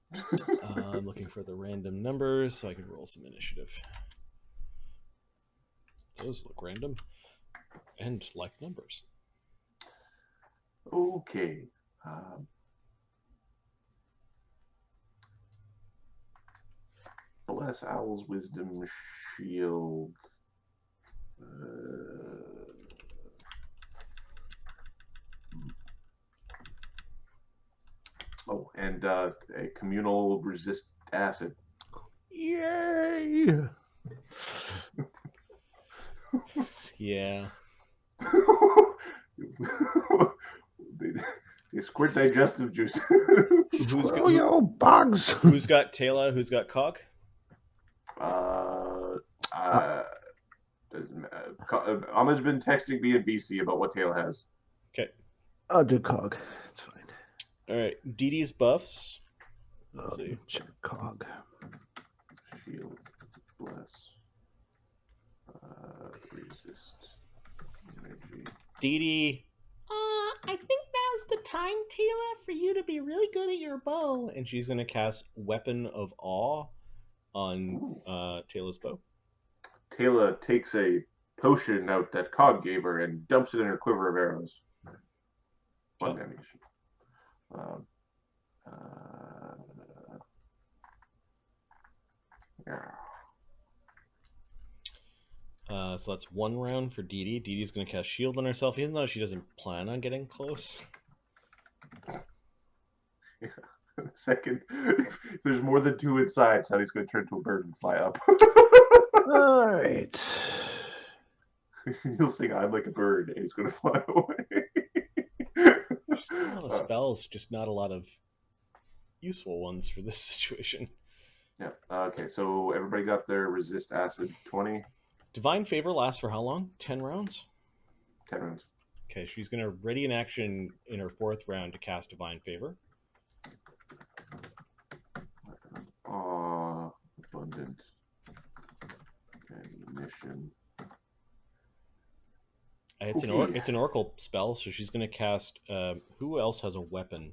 I'm looking for the random numbers so I can roll some initiative. Those look random and like numbers. Okay. Bless Owl's Wisdom Shield. Oh, and a communal resist acid. Yay! Yeah. They squirt digestive juice. Who's got, Yo, bugs! who's got Taylor? Who's got Cog? Ahmed's been texting me and VC about what Taylor has. Okay. I'll do Cog. It's fine. All right. Dee Dee's buffs. Let's see. Check Cog. Shield, bless, resist, energy. Dee Dee. I think now's the time, Taylor, for you to be really good at your bow. And she's going to cast Weapon of Awe on Taylor's bow. Taylor takes a potion out that Cog gave her and dumps it in her quiver of arrows. One ammunition. So that's 1 round for Dee Dee. Dee Dee's going to cast Shield on herself, even though she doesn't plan on getting close. Second, if there's more than 2 inside, Sonny's going to turn to a bird and fly up. All right. He'll sing "I'm like a bird" and he's going to fly away. Just a lot of spells, just not a lot of useful ones for this situation. Yeah. Okay, so everybody got their resist acid 20. Divine Favor lasts for how long? 10 rounds? 10 rounds. Okay, she's going to ready an action in her 4th round to cast Divine Favor. Abundant ammunition. It's an Oracle spell, so she's going to cast... who else has a weapon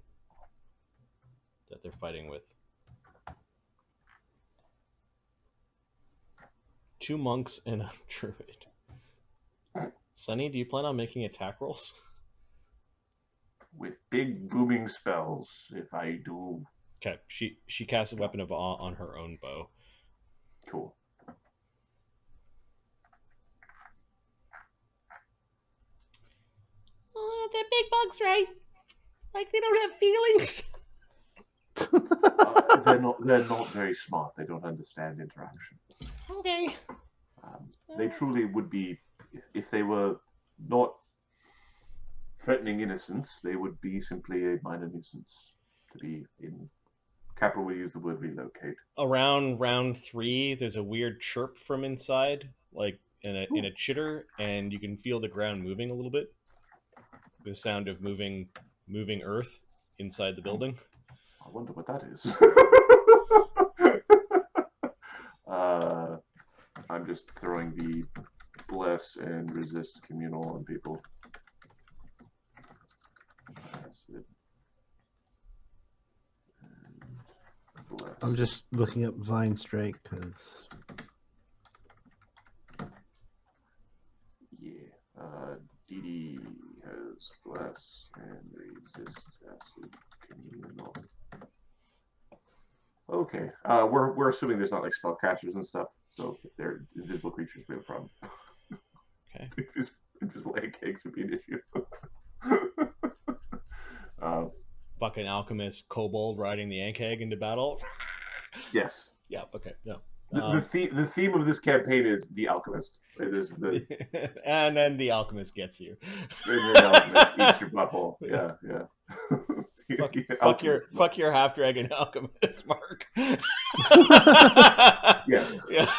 that they're fighting with? 2 monks and a druid. Sunny, do you plan on making attack rolls? With big booming spells, if I do. Okay, she casts a Weapon of Awe on her own bow. Cool. They're big bugs, right? Like they don't have feelings. They're not very smart. They don't understand interaction. Okay. They truly would be, if they were not threatening innocence, they would be simply a minor nuisance. To be in capital, we use the word relocate. Around round 3, there's a weird chirp from inside, like in a chitter, and you can feel the ground moving a little bit. The sound of moving earth inside the building. I wonder what that is. I'm just throwing the bless and resist communal on people. That's it. And bless. I'm just looking up Vine Strike because. Yeah. Dee Dee has bless and resist acid communal. Okay. We're assuming there's not like spellcasters and stuff. So if they're invisible creatures, we have a problem. Okay. Invisible ankheg would be an issue. Fucking alchemist kobold riding the ankheg into battle. Yes. Yeah. Okay. No. The theme of this campaign is the alchemist. It is the and then the alchemist gets you. and the alchemist eats your butthole. Yeah, yeah. Fuck your half dragon alchemist, Mark. Yes. Yeah.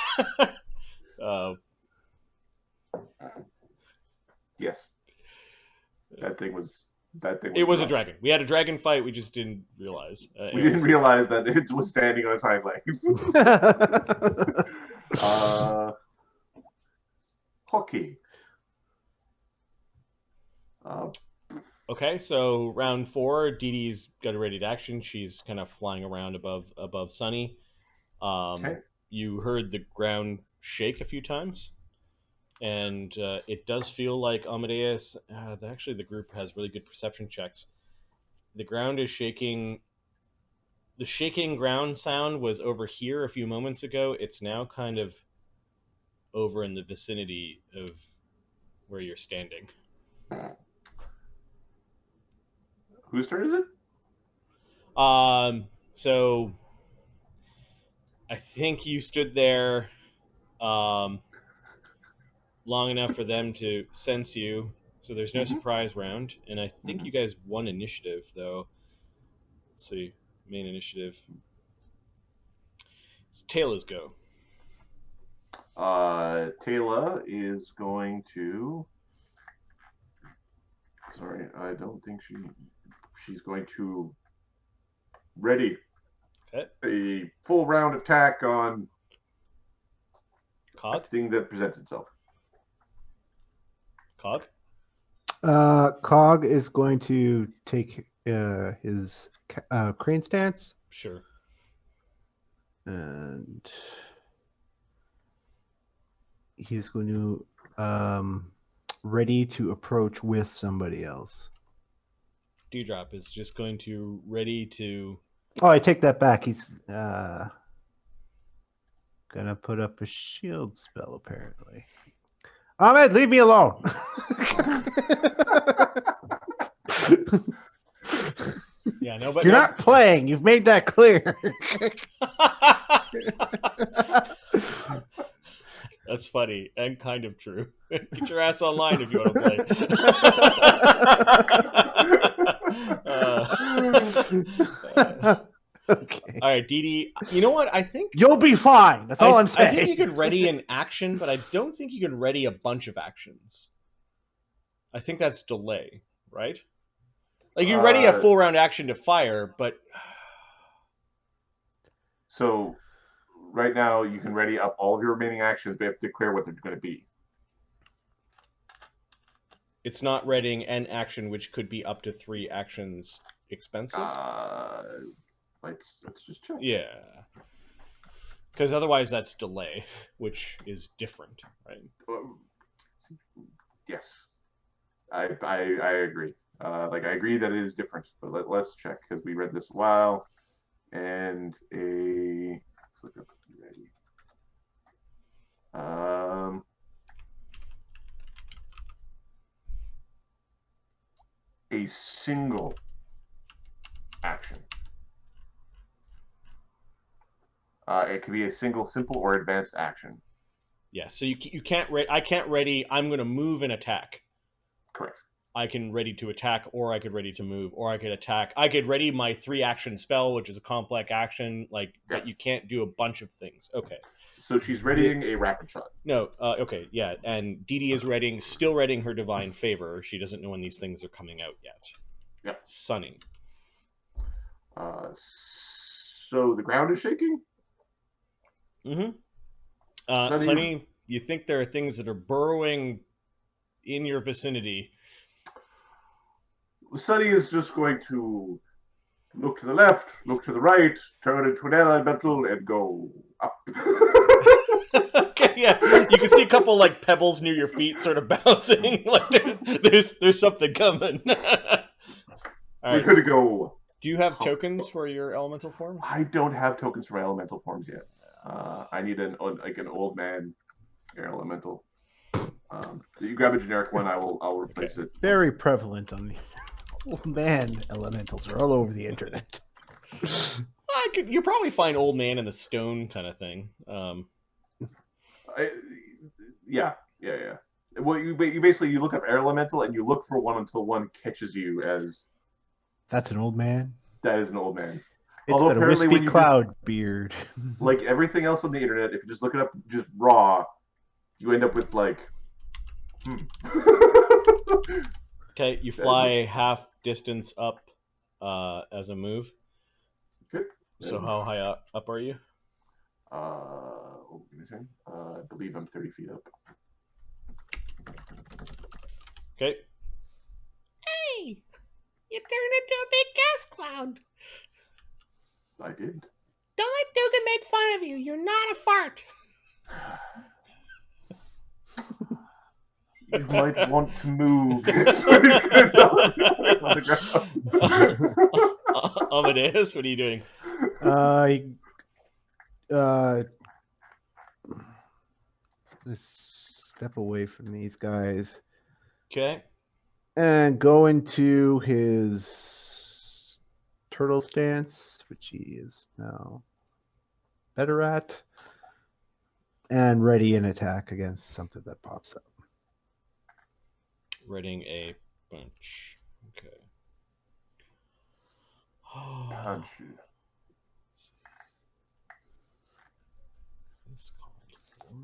Yes. That thing was. It was a dragon. We had a dragon fight. We just didn't realize. We didn't realize that it was standing on its hind legs. Hockey. Okay, so round 4, Dee Dee's got a ready to action. She's kind of flying around above Sunny. Okay. You heard the ground shake a few times, and it does feel like Amadeus. Actually, the group has really good perception checks. The ground is shaking. The shaking ground sound was over here a few moments ago. It's now kind of over in the vicinity of where you're standing. Whose turn is it? So I think you stood there long enough for them to sense you. So there's no surprise round, and I think you guys won initiative, though. Let's see, main initiative. It's Taylor's go. Taylor is going to. Sorry, I don't think she's going to ready a full round attack on Cog? a thing that presents itself. Cog? Cog is going to take his crane stance. Sure. And he's going to ready to approach with somebody else. Dewdrop is just going to ready to... Oh, I take that back. He's gonna put up a shield spell, apparently. Ahmed, leave me alone. Yeah, no, but you're not playing. You've made that clear. That's funny and kind of true. Get your ass online if you want to play. Okay. All right, Dee Dee. You know what? I think you'll be fine. That's all I'm saying. I think you could ready an action, but I don't think you can ready a bunch of actions. I think that's delay, right? Like you ready a full round action to fire, but so right now you can ready up all of your remaining actions, but you have to declare what they're going to be. It's not readying an action, which could be up to 3 actions expensive. Let's just check. Yeah, because otherwise that's delay, which is different, right? Yes, I agree. I agree that it is different, but let's check because we read this a while, and let's look up ready. A single action. It could be a single, simple, or advanced action. Yeah, so you can't I can't ready. I'm going to move and attack. Correct. I can ready to attack, or I could ready to move, or I could attack. I could ready my 3 action spell, which is a complex action. But you can't do a bunch of things. Okay. So she's readying a rapid shot. No. Okay. Yeah. And Dee Dee is still readying her divine favor. She doesn't know when these things are coming out yet. Yep. Sunny. So the ground is shaking. Sunny, you think there are things that are burrowing in your vicinity? Sunny is just going to look to the left, look to the right, turn into an elemental, and go up. Okay, yeah, you can see a couple pebbles near your feet, sort of bouncing. There's something coming. All right. We're gonna go. Do you have tokens for your elemental forms? I don't have tokens for my elemental forms yet. I need an old man air elemental. You grab a generic one. I'll replace it. Very prevalent on the old man elementals are all over the internet. You probably find old man in the stone kind of thing. Yeah. Well, you basically look up air elemental and you look for one until one catches you as. That's an old man. That is an old man. It's got a wispy cloud beard. Like everything else on the internet, if you just look it up just raw, you end up with Okay, you fly half distance up as a move. Okay. So how high up are you? Give me a second. I believe I'm 30 feet up. Okay. Hey! You turned into a big gas cloud. I did. Don't let Duggan make fun of you. You're not a fart. You might want to move. So he's gonna tell him on the ground. Amadeus, what are you doing? Let's step away from these guys Okay. and go into his turtle stance, which he is now better at, and ready an attack against something that pops up. Readying a bunch. Okay. Punch you. This called for.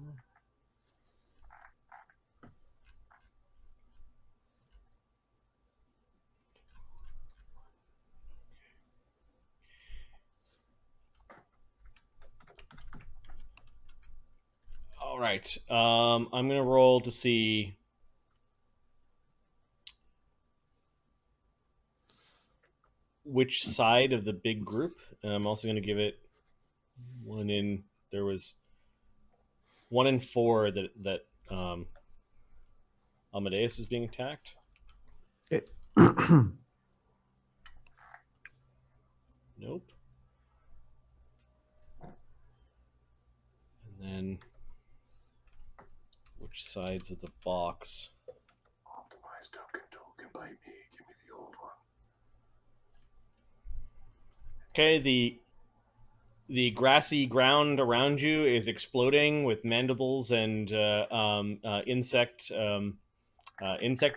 All right. I'm gonna roll to see which side of the big group, and I'm also gonna give it one in. There was 1 in 4 that Amadeus is being attacked. Okay. Nope. And then which sides of the box? Optimize token bite me. Give me the old one. Okay, the grassy ground around you is exploding with mandibles and insect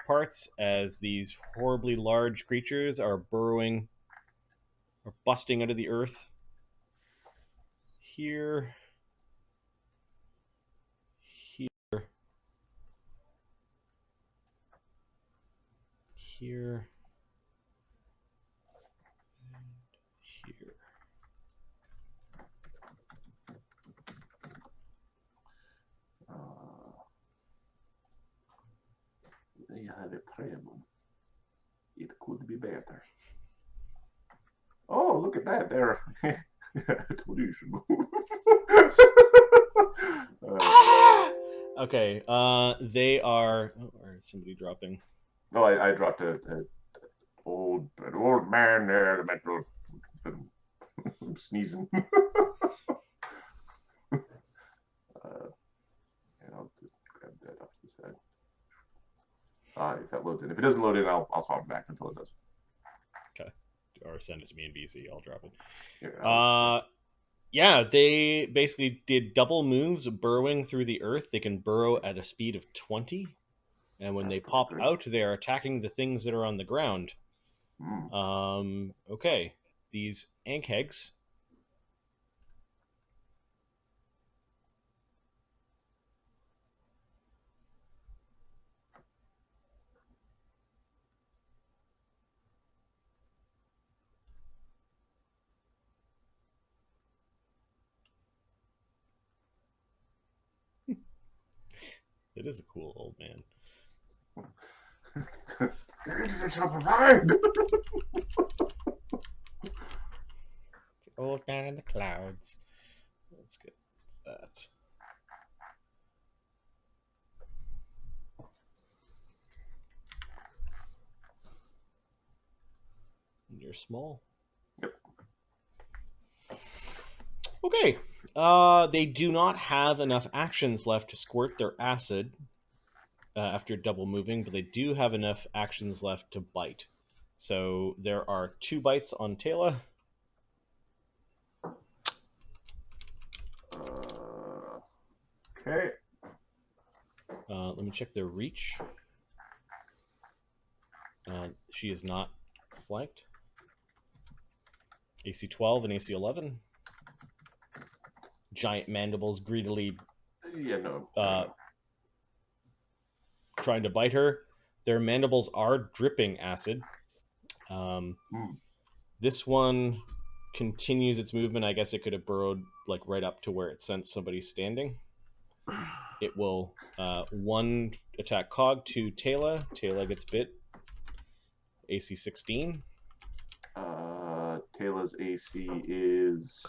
parts as these horribly large creatures are burrowing or busting out of the earth. Here. Here. And here. I have a problem. It could be better. Oh, look at that there. I told you you should move. Okay, they are. Oh, or is somebody dropping? No, I dropped an old man there. The metal. I'm sneezing. And I'll just grab that off the side. If that loads in. If it doesn't load in, I'll swap it back until it does. Okay, or send it to me in BC. I'll drop it. Here, yeah, they basically did double moves burrowing through the earth. They can burrow at a speed of 20. And when they pop out, they are attacking the things that are on the ground. Okay. These ankhegs. It is a cool old man. Old man in the clouds. Let's get that. You're small. Yep. Okay. They do not have enough actions left to squirt their acid after double moving, but they do have enough actions left to bite. So there are 2 bites on Taylor. Okay. Let me check their reach. She is not flanked. AC 12 and AC 11. Giant mandibles greedily trying to bite her. Their mandibles are dripping acid. This one continues its movement. I guess it could have burrowed like right up to where it sensed somebody standing. It will 1 attack Cog, 2 Taylor. Taylor gets bit. AC 16. Taylor's AC is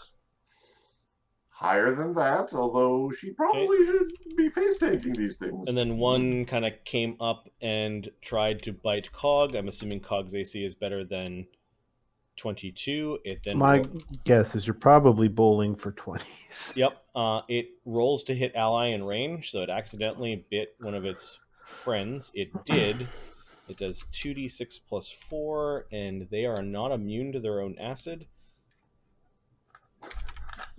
higher than that, although she probably should be face taking these things. And then one kind of came up and tried to bite Cog. I'm assuming Cog's AC is better than 22. It then My guess is you're probably bowling for 20s. Yep. It rolls to hit ally in range, so it accidentally bit one of its friends. It did. It does 2d6 plus 4, and they are not immune to their own acid.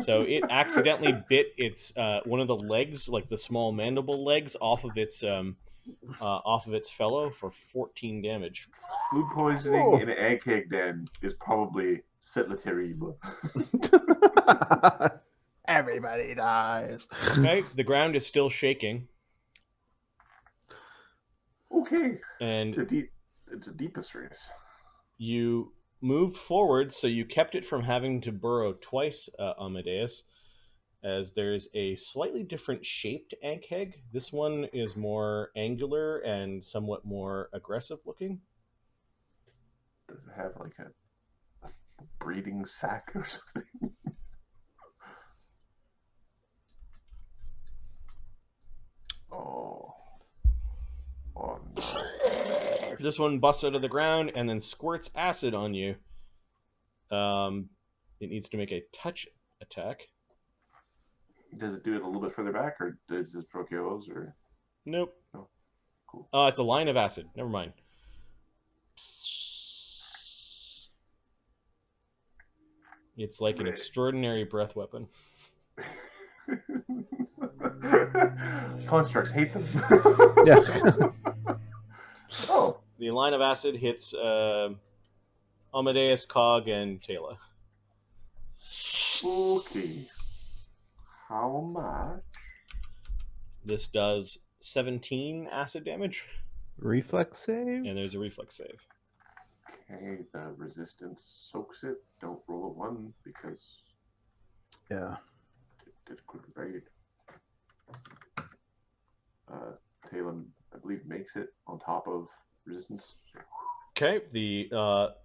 So it accidentally bit its one of the legs, like the small mandible legs, off of its fellow for 14 damage. Food poisoning Whoa. in an ankheg den is probably c'est terrible. Everybody dies. Okay, the ground is still shaking. Okay. And it's a deepest race. You moved forward, so you kept it from having to burrow twice, Amadeus, as there's a slightly different shaped ankheg. This one is more angular and somewhat more aggressive looking. Does it have like a breeding sac or something? Oh no. This one busts out of the ground and then squirts acid on you. It needs to make a touch attack. Does it do it a little bit further back, or does it Prokios, or? Nope. No. Cool. It's a line of acid. Never mind. It's like an extraordinary breath weapon. Constructs hate them. Yeah. Oh. The line of acid hits Amadeus, Cog, and Taylor. Okay. How much? This does 17 acid damage. Reflex save? And there's a reflex save. Okay, the resistance soaks it. Don't roll a 1 because Yeah. it could raid. Talon, I believe, makes it on top of resistance. Okay,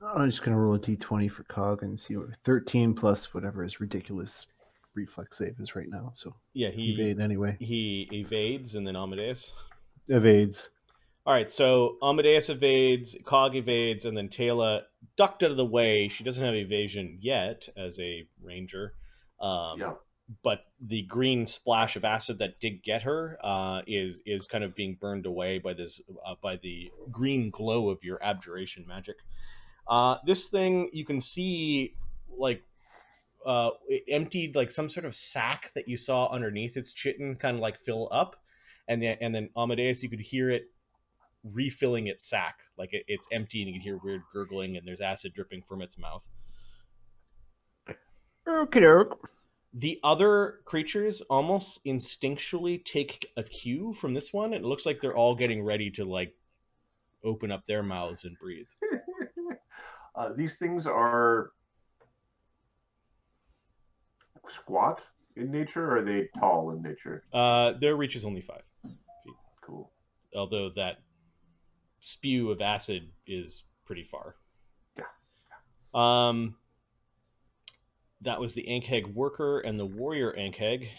I'm just gonna roll a d20 for Cog and see what 13 plus whatever his ridiculous reflex save is right now. So yeah, evade anyway. He evades, and then Amadeus Evades. All right, so Amadeus evades, Cog evades, and then Taylor ducked out of the way. She doesn't have evasion yet as a ranger. Yeah. But the green splash of acid that did get her is kind of being burned away by this by the green glow of your abjuration magic. This thing you can see like it emptied like some sort of sack that you saw underneath its chitin kind of like fill up, and then Amadeus, you could hear it refilling its sack, like it's empty, and you can hear weird gurgling, and there's acid dripping from its mouth. Okie doke. The other creatures almost instinctually take a cue from this one. It looks like they're all getting ready to like open up their mouths and breathe. These things are squat in nature, or are they tall in nature? Their reach is only 5 feet. Cool. Although that spew of acid is pretty far. Yeah. That was the ankheg worker and the warrior ankheg.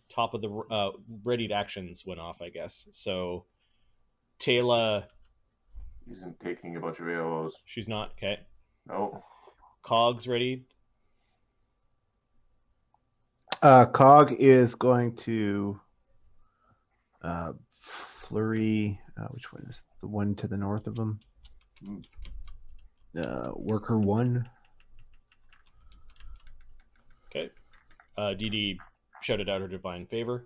Top of the readied actions went off, I guess. So Taylor isn't taking a bunch of AOs. She's not. Okay. No. Cog's ready. Cog is going to flurry. Which one is the one to the north of him? Worker 1. Okay. Dee Dee shouted out her divine favor.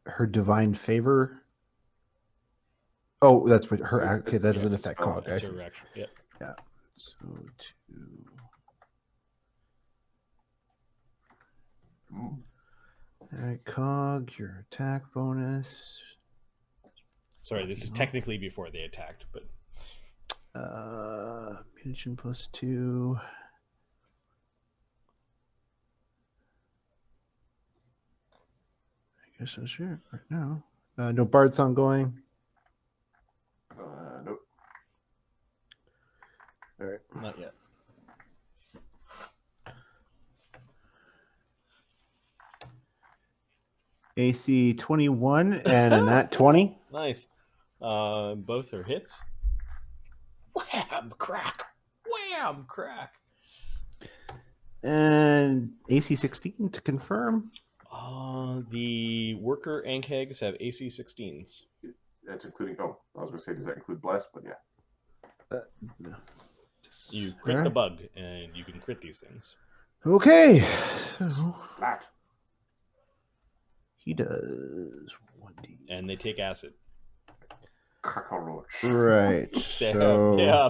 Her divine favor. Oh, that's what her. Okay, that doesn't affect Cog. That's her reaction. Yep. Yeah. So 2. All right, Cog, your attack bonus. Sorry, this is technically before they attacked, but Mutagen plus 2. I guess that's it right now. No Bard song going. Nope. All right. not yet. AC 21 and a nat 20. Nice. Both are hits. Wham! Crack! Wham! Crack! And AC 16 to confirm. The worker ankhegs have AC 16s. That's including. Oh, I was going to say, does that include bless? But yeah. No. You crit the bug, and you can crit these things. Okay. So Flat. he does 1d. And they take acid. Cockroach. Right. So Yeah,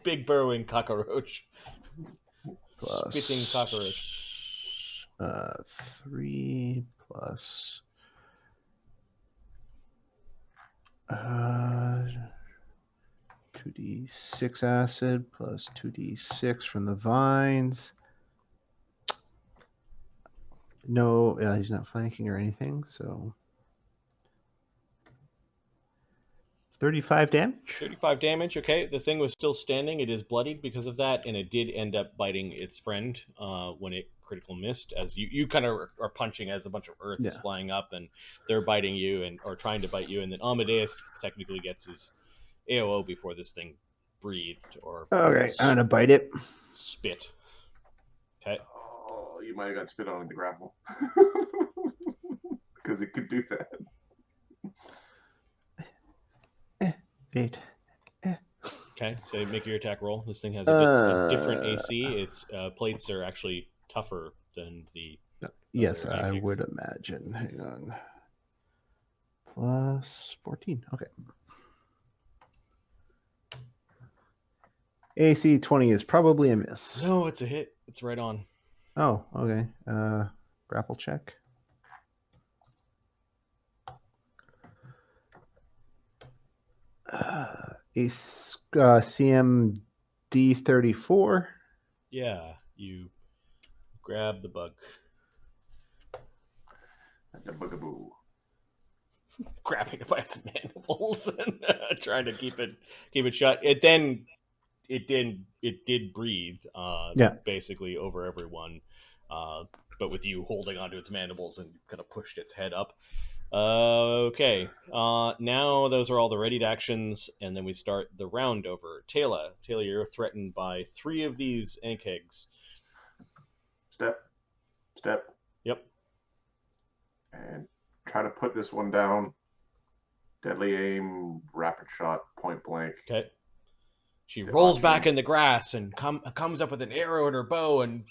big burrowing cockroach. plus, Spitting cockroach. 3 plus 2d6 acid plus 2d6 from the vines. No, he's not flanking or anything, so 35 damage. 35 damage, okay. The thing was still standing. It is bloodied because of that, and it did end up biting its friend when it critical missed. As you kind of are punching as a bunch of earth is flying up, and they're biting you or trying to bite you. And then Amadeus technically gets his AOO before this thing breathed or Okay, I'm gonna bite it. spit. Okay. Oh, you might have got spit on in the grapple. Because it could do that. Bait. Okay, so make your attack roll. This thing has a different AC. Its plates are actually tougher than the... Yes, other I ankheg. would imagine. Hang on. Plus 14. Okay. AC 20 is probably a miss. No, it's a hit. It's right on. Oh, okay. Grapple check. CMD 34. Yeah, you grab the bug. The bugaboo. Grabbing it by its mandibles and trying to keep it shut. It did breathe, basically over everyone, but with you holding onto its mandibles and kind of pushed its head up. Okay, now those are all the readied actions, and then we start the round over. Taylor, you're threatened by 3 of these ankhegs. Step. Yep. And try to put this one down. Deadly aim, rapid shot, point blank. Okay. She rolls back in the grass and comes up with an arrow in her bow and...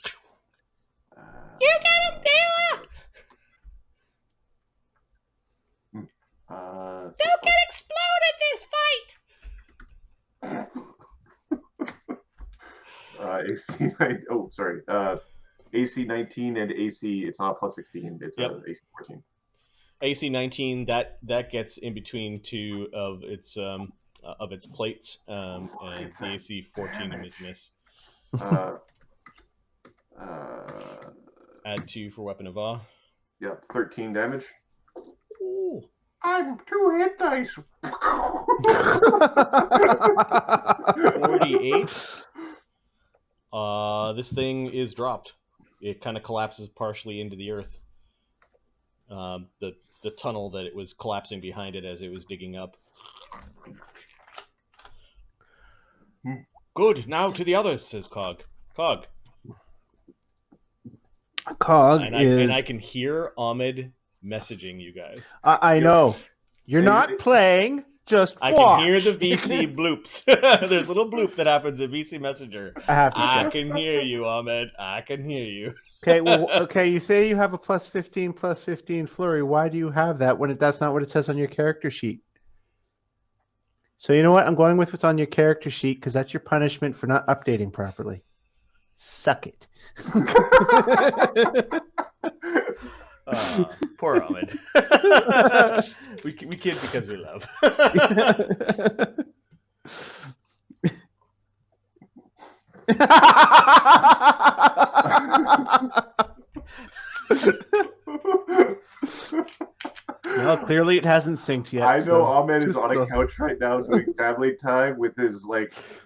You get him, Taylor! Don't get exploded this fight! AC 9. Oh, sorry. AC 19 and AC. It's not plus 16. It's AC 14. AC 19. That gets in between 2 of its plates, and the AC 14 is miss. Add 2 for weapon of awe. Yep, 13 damage. Ooh. I'm 2 hit dice. 48. This thing is dropped. It kind of collapses partially into the earth. The tunnel that it was collapsing behind it as it was digging up. Good. Now to the others, says Cog. Cog and I can hear Ahmed messaging you guys. I know. You're not playing. Just watch. I can hear the VC bloops. There's a little bloop that happens in VC Messenger. I can hear you, Ahmed. I can hear you. Okay, well, you say you have a plus 15 flurry. Why do you have that when that's not what it says on your character sheet? So you know what? I'm going with what's on your character sheet because that's your punishment for not updating properly. Suck it. Poor Ahmed. we kid because we love. Clearly, it hasn't synced yet. I know so Ahmed is just on go. a couch right now doing family time with his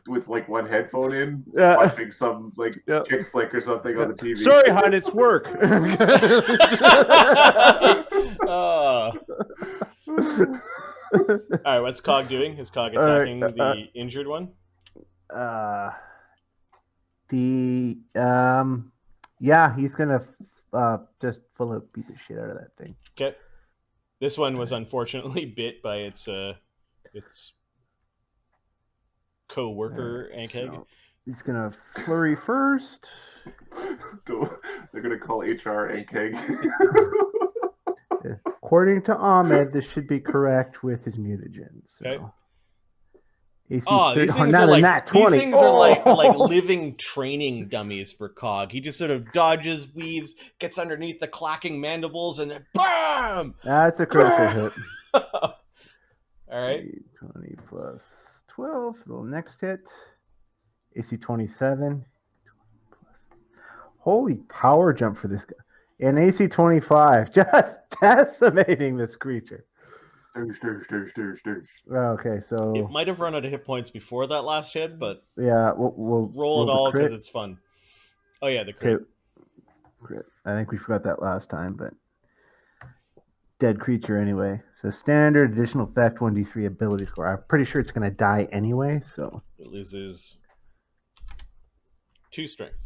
with one headphone in, Yeah. watching some Yeah. chick flick or something on the TV. Sorry, hon, it's work. All right, what's Cog doing? Is Cog attacking the injured one? Yeah, he's gonna just full of beat the shit out of that thing. Okay. This one was unfortunately bit by its co-worker ankheg. So he's gonna flurry first. They're gonna call HR ankheg. According to Ahmed, this should be correct with his mutagen. So. Okay. AC these things are like living training dummies for Cog. He just sort of dodges, weaves, gets underneath the clacking mandibles, and then BAM! That's a critical hit. All right. 20 plus 12 for the next hit. AC 27. Holy power jump for this guy. And AC 25. Just decimating this creature. Okay, so it might have run out of hit points before that last hit, but yeah, we'll roll it all because it's fun. Oh yeah, the crit. Crit. I think we forgot that last time, but dead creature anyway. So standard additional effect 1d3 ability score. I'm pretty sure it's going to die anyway, so it loses 2 strength.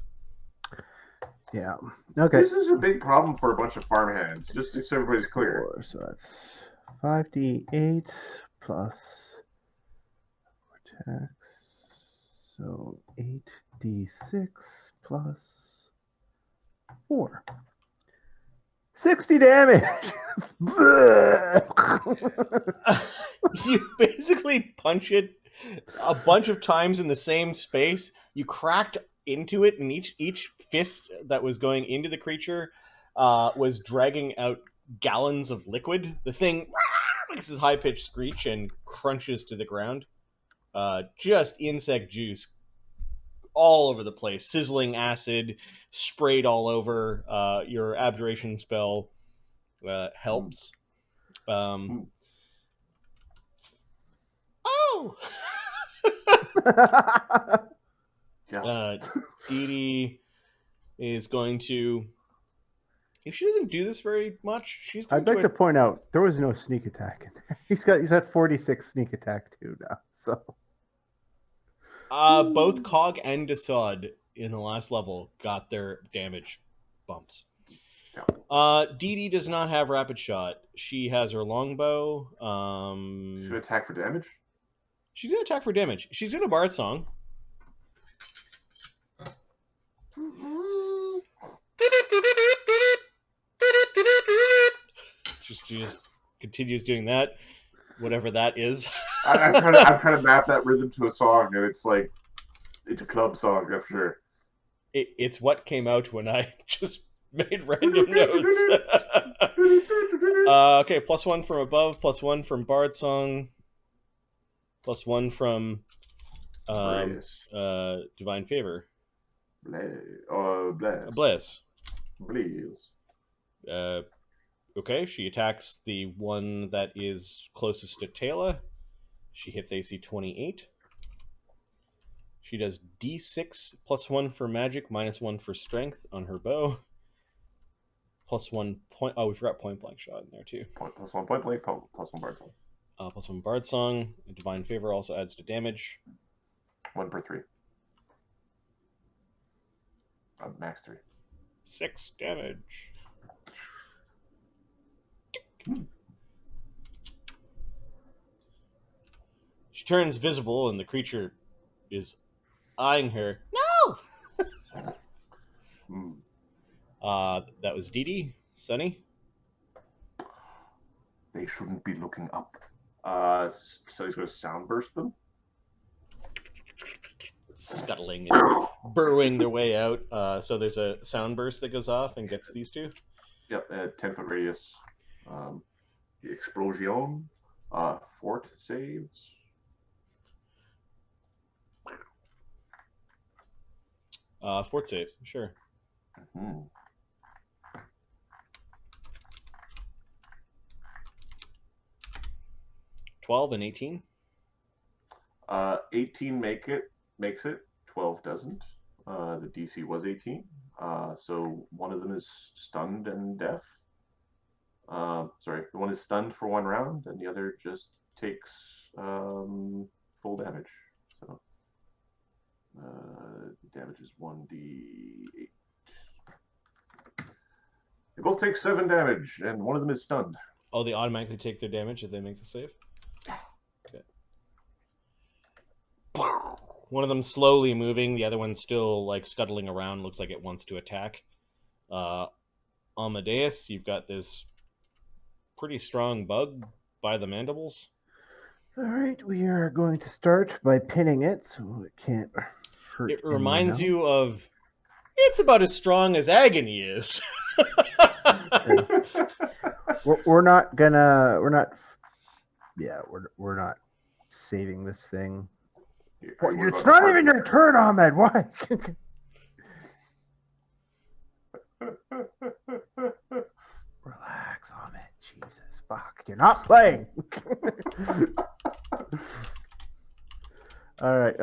Yeah. Okay. This is a big problem for a bunch of farmhands. Just so everybody's clear. 4, so that's 5d8 plus tax. So 8d6 plus 4. 60 damage. You basically punch it a bunch of times in the same space. You cracked into it, and each fist that was going into the creature was dragging out gallons of liquid. The thing makes this high-pitched screech and crunches to the ground. Just insect juice all over the place. Sizzling acid sprayed all over. Your abjuration spell helps. Oh! Dee Dee is going to... If she doesn't do this very much, she's going I'd like to point out there was no sneak attack in there. He's at 46 sneak attack too now. So both Cog and Dassod in the last level got their damage bumps. Dee Dee does not have rapid shot. She has her longbow. Should attack for damage? She's going to attack for damage. She's doing a bard song. She just continues doing that, whatever that is. I'm trying to map that rhythm to a song, and it's a club song, I'm sure. It's what came out when I just made random notes. Okay, +1 from above, +1 from bard song, +1 from divine favor. Bless. Okay, she attacks the one that is closest to Taylor. She hits AC 28. She does D6 +1 for magic, -1 for strength on her bow. +1 point. Oh, we forgot point blank shot in there too. +1 point blank, +1 bard song. +1 bard song. Divine favor also adds to damage. 1 per 3. Max 3. 6 damage. She turns visible, and the creature is eyeing her. No! That was Dee Dee. Sunny? They shouldn't be looking up. Sunny's going to sound burst them. Scuttling and burrowing their way out. So there's a sound burst that goes off and gets these two. Yep, 10-foot radius. The explosion. Fort saves. Fort save, sure. 12 and 18. 18 makes it. 12 doesn't. The DC was 18. So one of them is stunned and deaf. Sorry, the one is stunned for 1 round, and the other just takes full damage. So the damage is 1d8. They both take 7 damage, and one of them is stunned. Oh, they automatically take their damage if they make the save? Okay. One of them slowly moving, the other one's still like scuttling around, looks like it wants to attack. Amadeus, you've got this pretty strong bug by the mandibles. All right, we are going to start by pinning it so it can't hurt. It reminds you of, it's about as strong as agony is. We're not saving this thing. It's not even your turn, Ahmed. Why? Relax, Ahmed. Jesus, fuck. You're not playing. All right.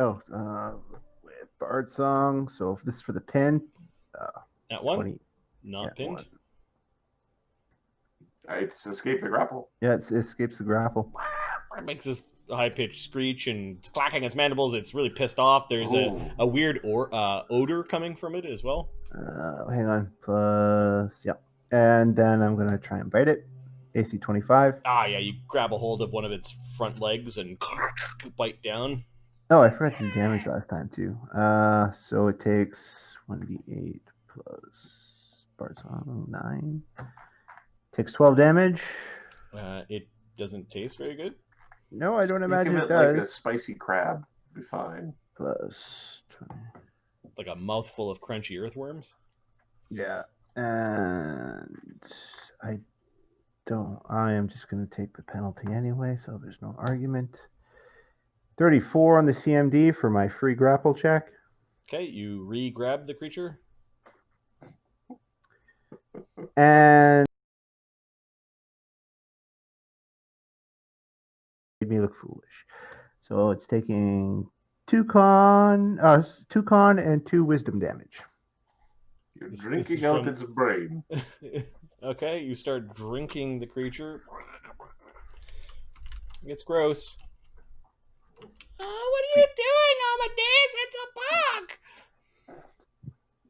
With Bard Song. So if this is for the pin. That one? 20, not pinned. One. It's escape the grapple. Yeah, it escapes the grapple. It makes this high-pitched screech and it's clacking its mandibles. It's really pissed off. There's a weird odor coming from it as well. Hang on. Plus, yeah. And then I'm going to try and bite it. AC 25. Ah, yeah, you grab a hold of one of its front legs and bite down. Oh, I forgot to do damage last time, too. So it takes 1d8 plus Bard Song 9. Takes 12 damage. It doesn't taste very good. No, I don't imagine Give it it does. like a spicy crab. Be fine. Plus 20. Like a mouthful of crunchy earthworms. Yeah. And I am just going to take the penalty anyway, so there's no argument. 34 on the CMD for my free grapple check. Okay, you re-grab the creature. And made me look foolish. So it's taking 2 con and 2 wisdom damage. You're This drinking is out from- its brain. Okay, you start drinking the creature. It's gross. Oh, what are you doing, Amadeus? It's a bug!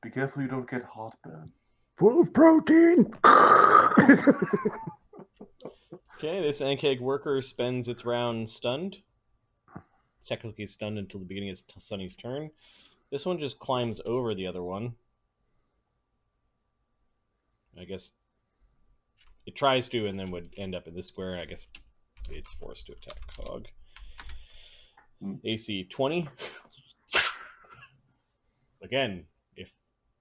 Be careful you don't get heartburn. Full of protein. Okay, this ankheg worker spends its round stunned. Technically stunned until the beginning of Sunny's turn. This one just climbs over the other one. I guess it tries to and then would end up in this square. I guess it's forced to attack Cog. AC 20. Again, if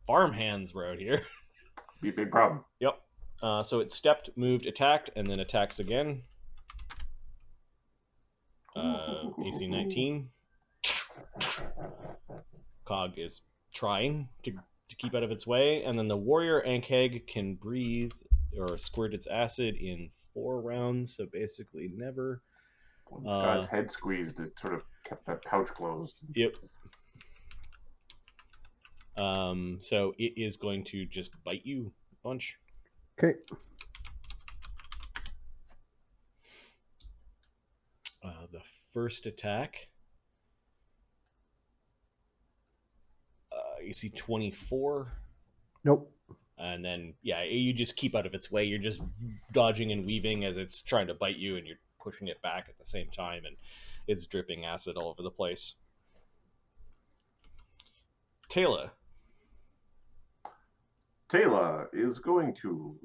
farmhands were out here. Be a big problem. Yep. So it stepped, moved, attacked, and then attacks again. AC 19. Cog is trying to keep out of its way, and then the warrior ankheg can breathe or squirt its acid in 4 rounds, so basically never. When God's head squeezed, it sort of kept that pouch closed. Yep. So it is going to just bite you a bunch. Okay. The first attack. AC 24. Nope. And then, yeah, you just keep out of its way. You're just dodging and weaving as it's trying to bite you, and you're pushing it back at the same time, and it's dripping acid all over the place. Taylor. Taylor is going to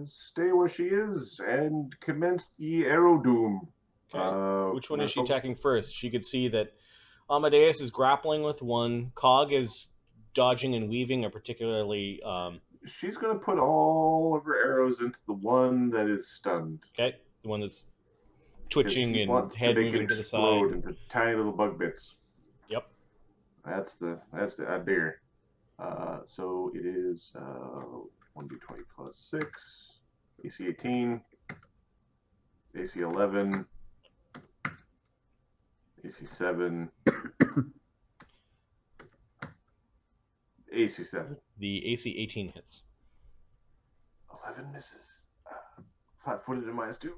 stay where she is and commence the arrow doom. Okay. Which one is she attacking first? She could see that Amadeus is grappling with one. Cog is dodging and weaving a particularly... She's going to put all of her arrows into the one that is stunned. Okay, the one that's twitching and head moving to the side. Into tiny little bug bits. Yep. That's the bigger. So it is 1d20 plus 6, AC 18, AC 11, AC7. AC7. The AC 18 hits. 11 misses. Flat-footed and -2.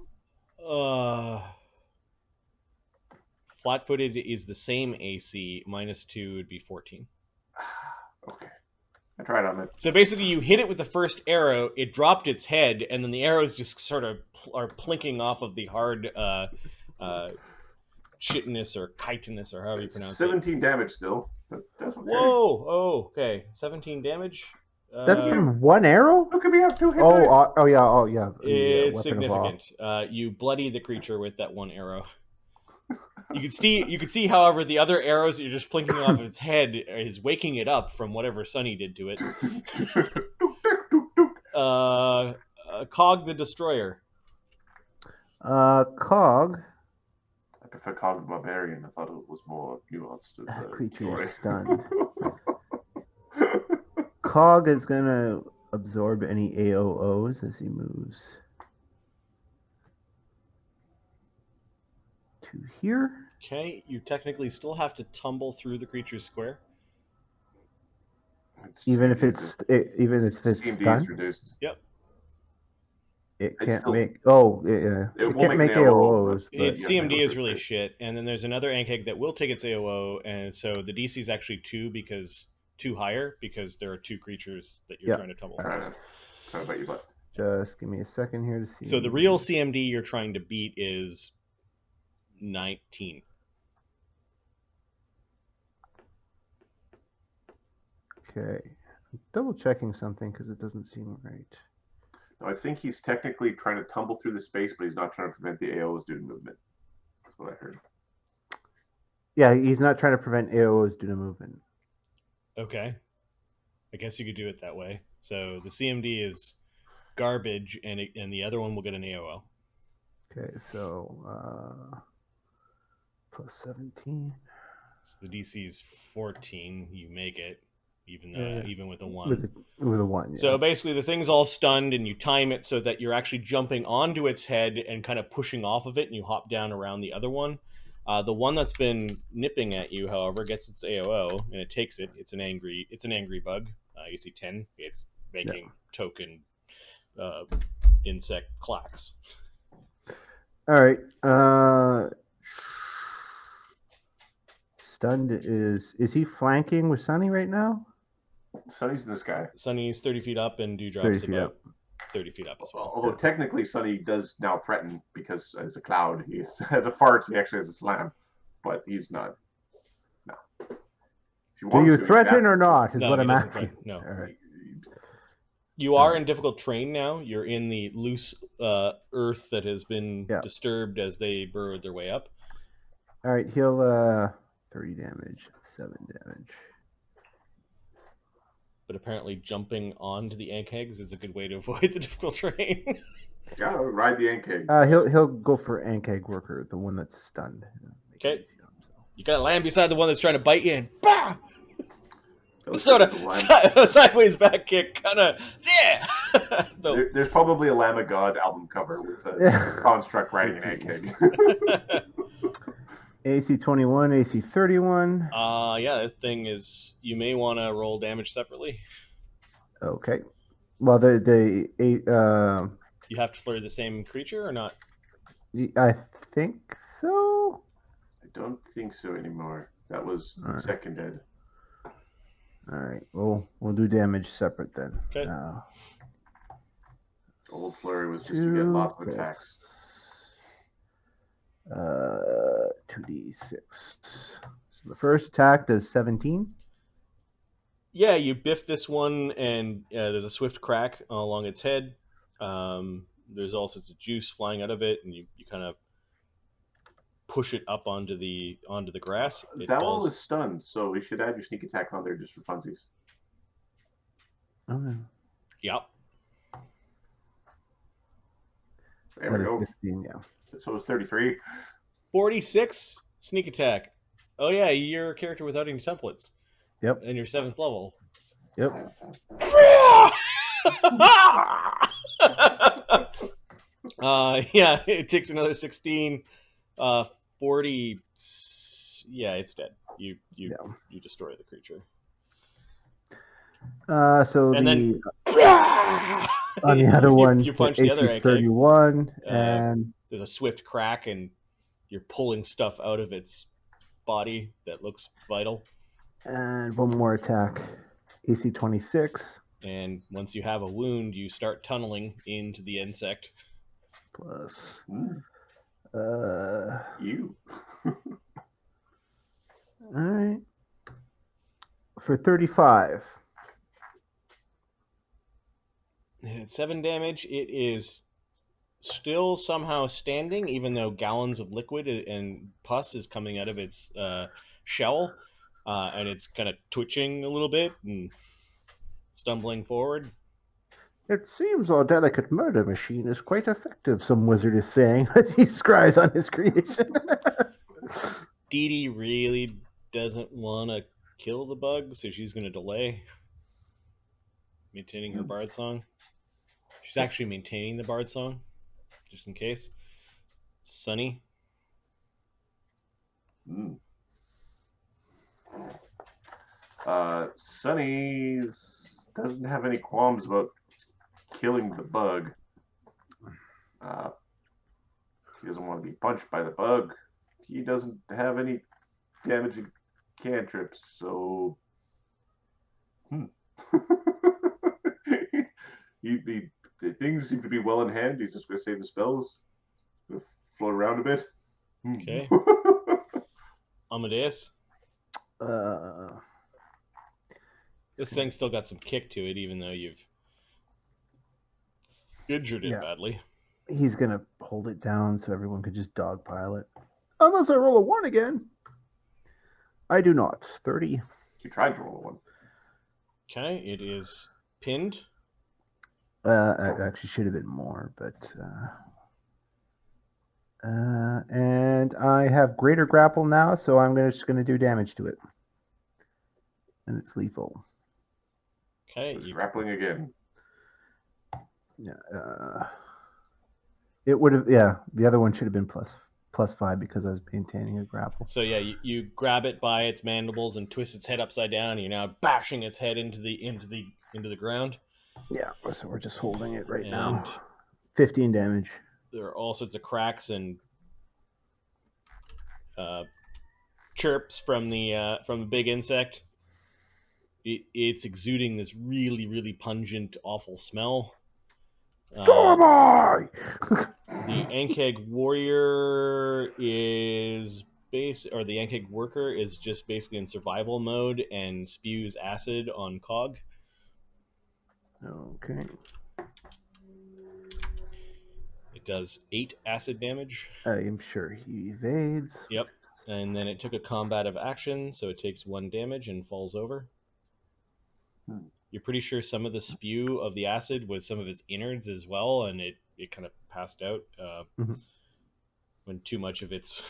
Flat-footed is the same AC. -2 would be 14. Okay. I tried on it. So basically, you hit it with the first arrow, it dropped its head, and then the arrows just sort of are plinking off of the hard chitinous or chitinous or however you pronounce 17 damage still. That's okay. Whoa! Oh, okay. 17 damage. That's from one arrow? Look at me have 2 hit Oh, dice. oh yeah. It's Weapon of awe. significant. You bloody the creature with that one arrow. You could see, however, the other arrows that you're just plinking off of its head is waking it up from whatever Sunny did to it. Cog the Destroyer. Cog. I prefer Cog the Barbarian. I thought it was more nuanced. Creature is stunned. Cog is going to absorb any AOOs as he moves to here. Okay, you technically still have to tumble through the creature's square. Even if it's CMD stunned, is reduced. Yep. it It's can't still- make. Oh, yeah. It It will can't make make an AOO, AOOs. but- But Its yeah, CMD that is was really great. shit, and then there's another ankheg that will take its AOO, and so the DC is actually 2 because 2 higher because there are 2 creatures that you're Yeah. trying to tumble. Trying to bite your butt. just give me a second here to see. So the real CMD you're trying to beat is 19. Okay, I'm double checking something because it doesn't seem right. No, I think he's technically trying to tumble through the space, but he's not trying to prevent the AOs due to movement. That's what I heard. Yeah, he's not trying to prevent AOs due to movement. Okay. I guess you could do it that way. So the CMD is garbage, and the other one will get an AOO. Okay, so plus 17 So the DC is 14. You make it, even Yeah. even with a 1. with a 1. Yeah. So basically, the thing's all stunned, and you time it so that you're actually jumping onto its head and kind of pushing off of it, and you hop down around the other one. The one that's been nipping at you, however, gets its AOO, and it takes it. It's an angry bug. You see 10. It's making token insect clacks. All right. Stunned is he flanking with Sunny right now? Sunny's in the sky. Sunny's 30 feet up, and 30 Dewdrop's feet about up. 30 feet up as well. Although technically Sunny does now threaten because as a cloud, he has a fart, he actually has a slam. But he's not. No. If Do want you to, threaten or not? Is No, what he I'm doesn't asking. threaten. No. All right. You are in difficult terrain now. You're in the loose earth that has been Yeah. disturbed as they burrowed their way up. All right. He'll 30 damage, 7 damage. But apparently jumping onto the ankhegs is a good way to avoid the difficult terrain. Yeah, ride the ankheg. He'll go for ankheg worker, the one that's stunned. Make it Okay. easy on himself. You gotta land beside the one that's trying to bite you and bah! That was Sort of typical line. sideways back kick, kind of, yeah! Though- There's probably a Lamb of God album cover with a Yeah. construct riding an ankheg. AC 21, AC 31. Yeah, this thing is, you may want to roll damage separately. Okay. Well, You have to flurry the same creature or not? I think so. I don't think so anymore. That was All right. second ed. All right. We'll do damage separate then. Okay. Old flurry was just to get lots of attacks. 2d6. So the first attack does 17. Yeah, you biff this one, and there's a swift crack along its head. There's all sorts of juice flying out of it, and you kind of push it up onto the grass. It That one falls. was stunned, so you should add your sneak attack on there just for funsies. Okay. Yep. There we go. 15, yeah. So it's 33. 46 sneak attack. Oh yeah, you're a character without any templates. Yep. And you're 7th level. Yep. Yeah, it takes another 16. 46 it's dead. You Yeah. destroy the creature. So And then on the other one, you punch the other AC ankheg. 31, and there's a swift crack, and you're pulling stuff out of its body that looks vital. And one more attack, AC 26. And once you have a wound, you start tunneling into the insect. Plus, You. all right. For 35. And at 7 damage, it is still somehow standing, even though gallons of liquid and pus is coming out of its shell. And it's kind of twitching a little bit and stumbling forward. It seems our delicate murder machine is quite effective, some wizard is saying as he scries on his creation. Dee Dee really doesn't want to kill the bug, so she's going to delay maintaining her bard song. She's actually maintaining the bard song, just in case. Sunny. Sunny doesn't have any qualms about killing the bug. He doesn't want to be punched by the bug. He doesn't have any damaging cantrips, so the things seem to be well in hand. He's just going to save the spells. Going to float around a bit. Okay. Amadeus. This thing's still got some kick to it, even though you've injured it badly. He's going to hold it down so everyone could just dogpile it. Unless I roll a 1 again. I do not. 30. You tried to roll a 1. Okay, it is pinned. It actually should have been more, but... and I have greater grapple now, so I'm just going to do damage to it. And it's lethal. Okay. So grappling again. Yeah. It would have, the other one should have been plus 5 because I was maintaining a grapple. So yeah, you grab it by its mandibles and twist its head upside down. And you're now bashing its head into the ground. Yeah, so we're just holding it right now. 15 damage. There are all sorts of cracks and chirps from the big insect. It's exuding this really, really pungent, awful smell. So am I! The ankheg warrior is the ankheg worker is just basically in survival mode and spews acid on Cog. Okay. It does 8 acid damage. I am sure he evades. Yep. And then it took a combative action, so it takes 1 damage and falls over. You're pretty sure some of the spew of the acid was some of its innards as well, and it kind of passed out when too much of its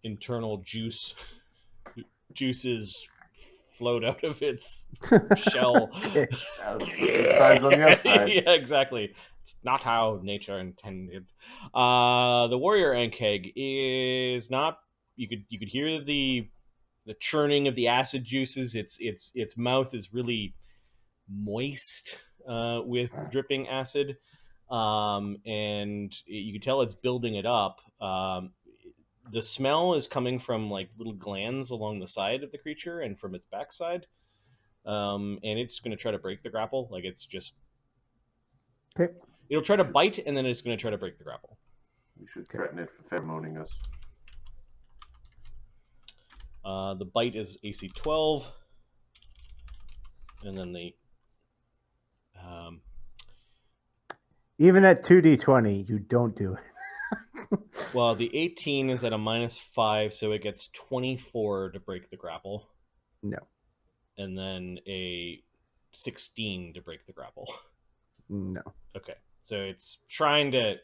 internal juices flowed out of its shell. Sides on the outside. Yeah, exactly. It's not how nature intended. The warrior ankheg is not. You could hear the churning of the acid juices. Its mouth is really moist with dripping acid, and you can tell it's building it up. The smell is coming from like little glands along the side of the creature and from its backside, and it's going to try to break the grapple. Like it's just it'll try to bite, and then it's going to try to break the grapple. We should threaten it for pheromoning us. The bite is AC 12, and then the even at 2d20, you don't do it. well, the 18 is at a -5, so it gets 24 to break the grapple. No. And then a 16 to break the grapple. No. Okay, so it's trying to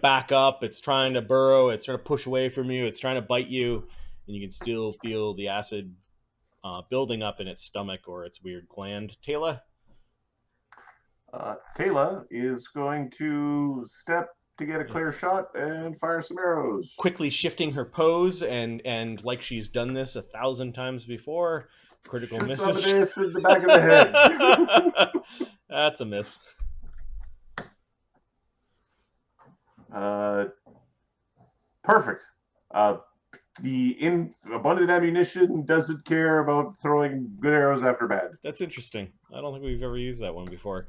back up. It's trying to burrow. It's trying to push away from you. It's trying to bite you, and you can still feel the acid building up in its stomach or its weird gland. Taylor? Taylor is going to step to get a clear shot and fire some arrows. Quickly shifting her pose, and like she's done this 1,000 times before, critical Shoots misses. Amadeus in the back of the head. That's a miss. Perfect. The abundant ammunition doesn't care about throwing good arrows after bad. That's interesting. I don't think we've ever used that one before.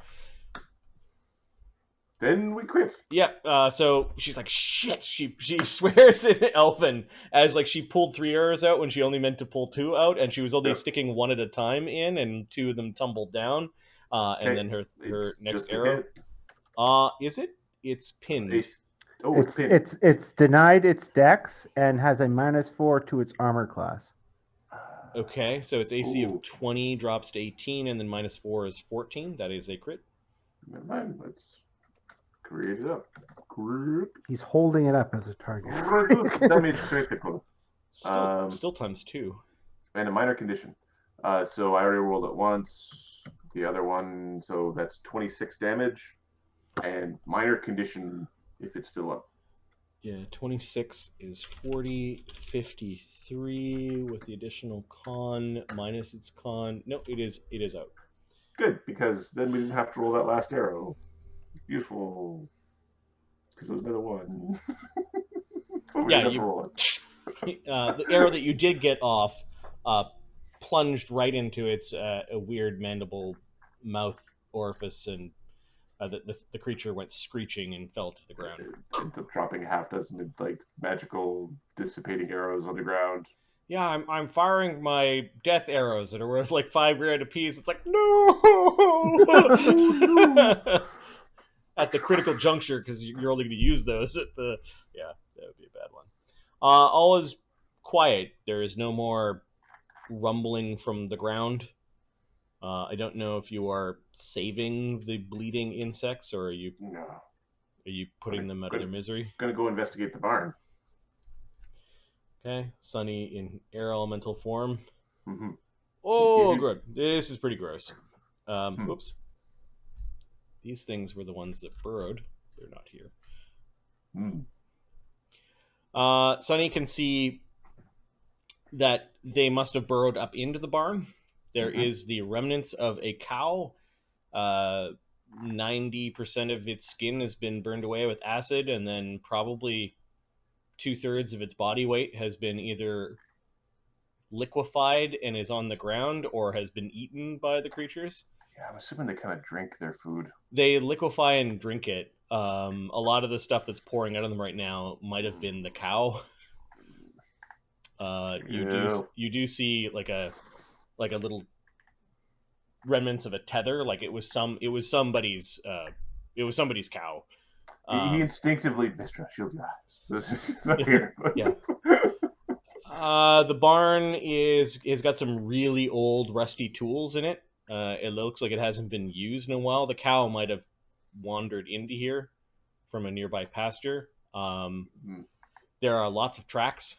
Then we quit. Yep. So she's like, shit. She swears in Elfin as like she pulled 3 arrows out when she only meant to pull 2 out, and she was only sticking 1 at a time in, and 2 of them tumbled down. And then her next arrow. Is it? It's pinned. It's pinned. It's denied its dex and has a -4 to its armor class. Okay, so its AC of 20 drops to 18, and then -4 is 14. That is a crit. Never mind. Let's create it up. He's holding it up as a target. Damage critical. Still times 2. And a minor condition. So I already rolled it once. The other one, so that's 26 damage. And minor condition if it's still up. Yeah, 26 is 40, 53 with the additional con minus its con. No, it is out. Good, because then we didn't have to roll that last arrow. Beautiful. Because it was another one. So yeah, the arrow that you did get off plunged right into its a weird mandible mouth orifice, and the creature went screeching and fell to the ground. It ends up dropping half dozen like magical dissipating arrows on the ground. Yeah, I'm firing my death arrows that are worth like 5 grand a piece. It's like, no! At the critical juncture, because you're only going to use those at the... Yeah, that would be a bad one. All is quiet. There is no more rumbling from the ground. I don't know if you are saving the bleeding insects, or are you putting them out of their misery? Gonna go investigate the barn. Okay, Sunny in air elemental form. Mm-hmm. Oh, good. This is pretty gross. Oops. These things were the ones that burrowed. They're not here. Sunny can see that they must have burrowed up into the barn. There is the remnants of a cow. 90% of its skin has been burned away with acid, and then probably 2/3 of its body weight has been either liquefied and is on the ground or has been eaten by the creatures. Yeah, I'm assuming they kind of drink their food. They liquefy and drink it. A lot of the stuff that's pouring out of them right now might have been the cow. You do see like a little remnants of a tether, like it was somebody's cow. He instinctively, Mr. Shield your eyes. This is not here. Yeah. The barn is got some really old rusty tools in it. It looks like it hasn't been used in a while. The cow might have wandered into here from a nearby pasture. There are lots of tracks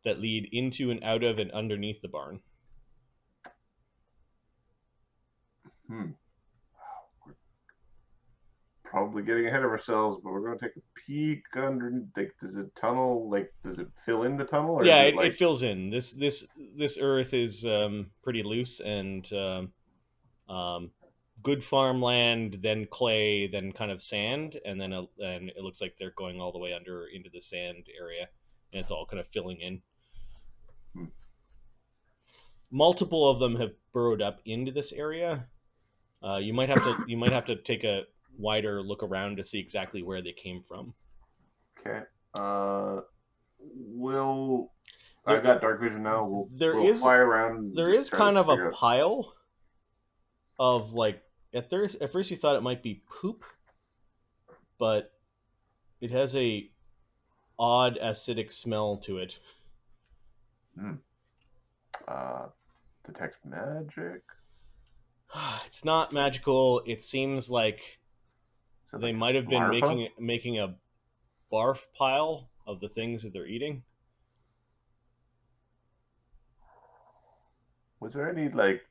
that lead into and out of and underneath the barn. We're probably getting ahead of ourselves, but we're going to take a peek under. Like, does it fill in the tunnel? Or yeah, it fills in. This earth is pretty loose and good farmland, then clay, then kind of sand, and then it looks like they're going all the way under into the sand area, and it's all kind of filling in. Multiple of them have burrowed up into this area. You might have to take a wider look around to see exactly where they came from. Okay. I've got dark vision now. We'll fly around. There is kind of a pile of like at first you thought it might be poop, but it has a odd acidic smell to it. Detect magic. It's not magical. It seems like they might have been making a barf pile of the things that they're eating. Was there any like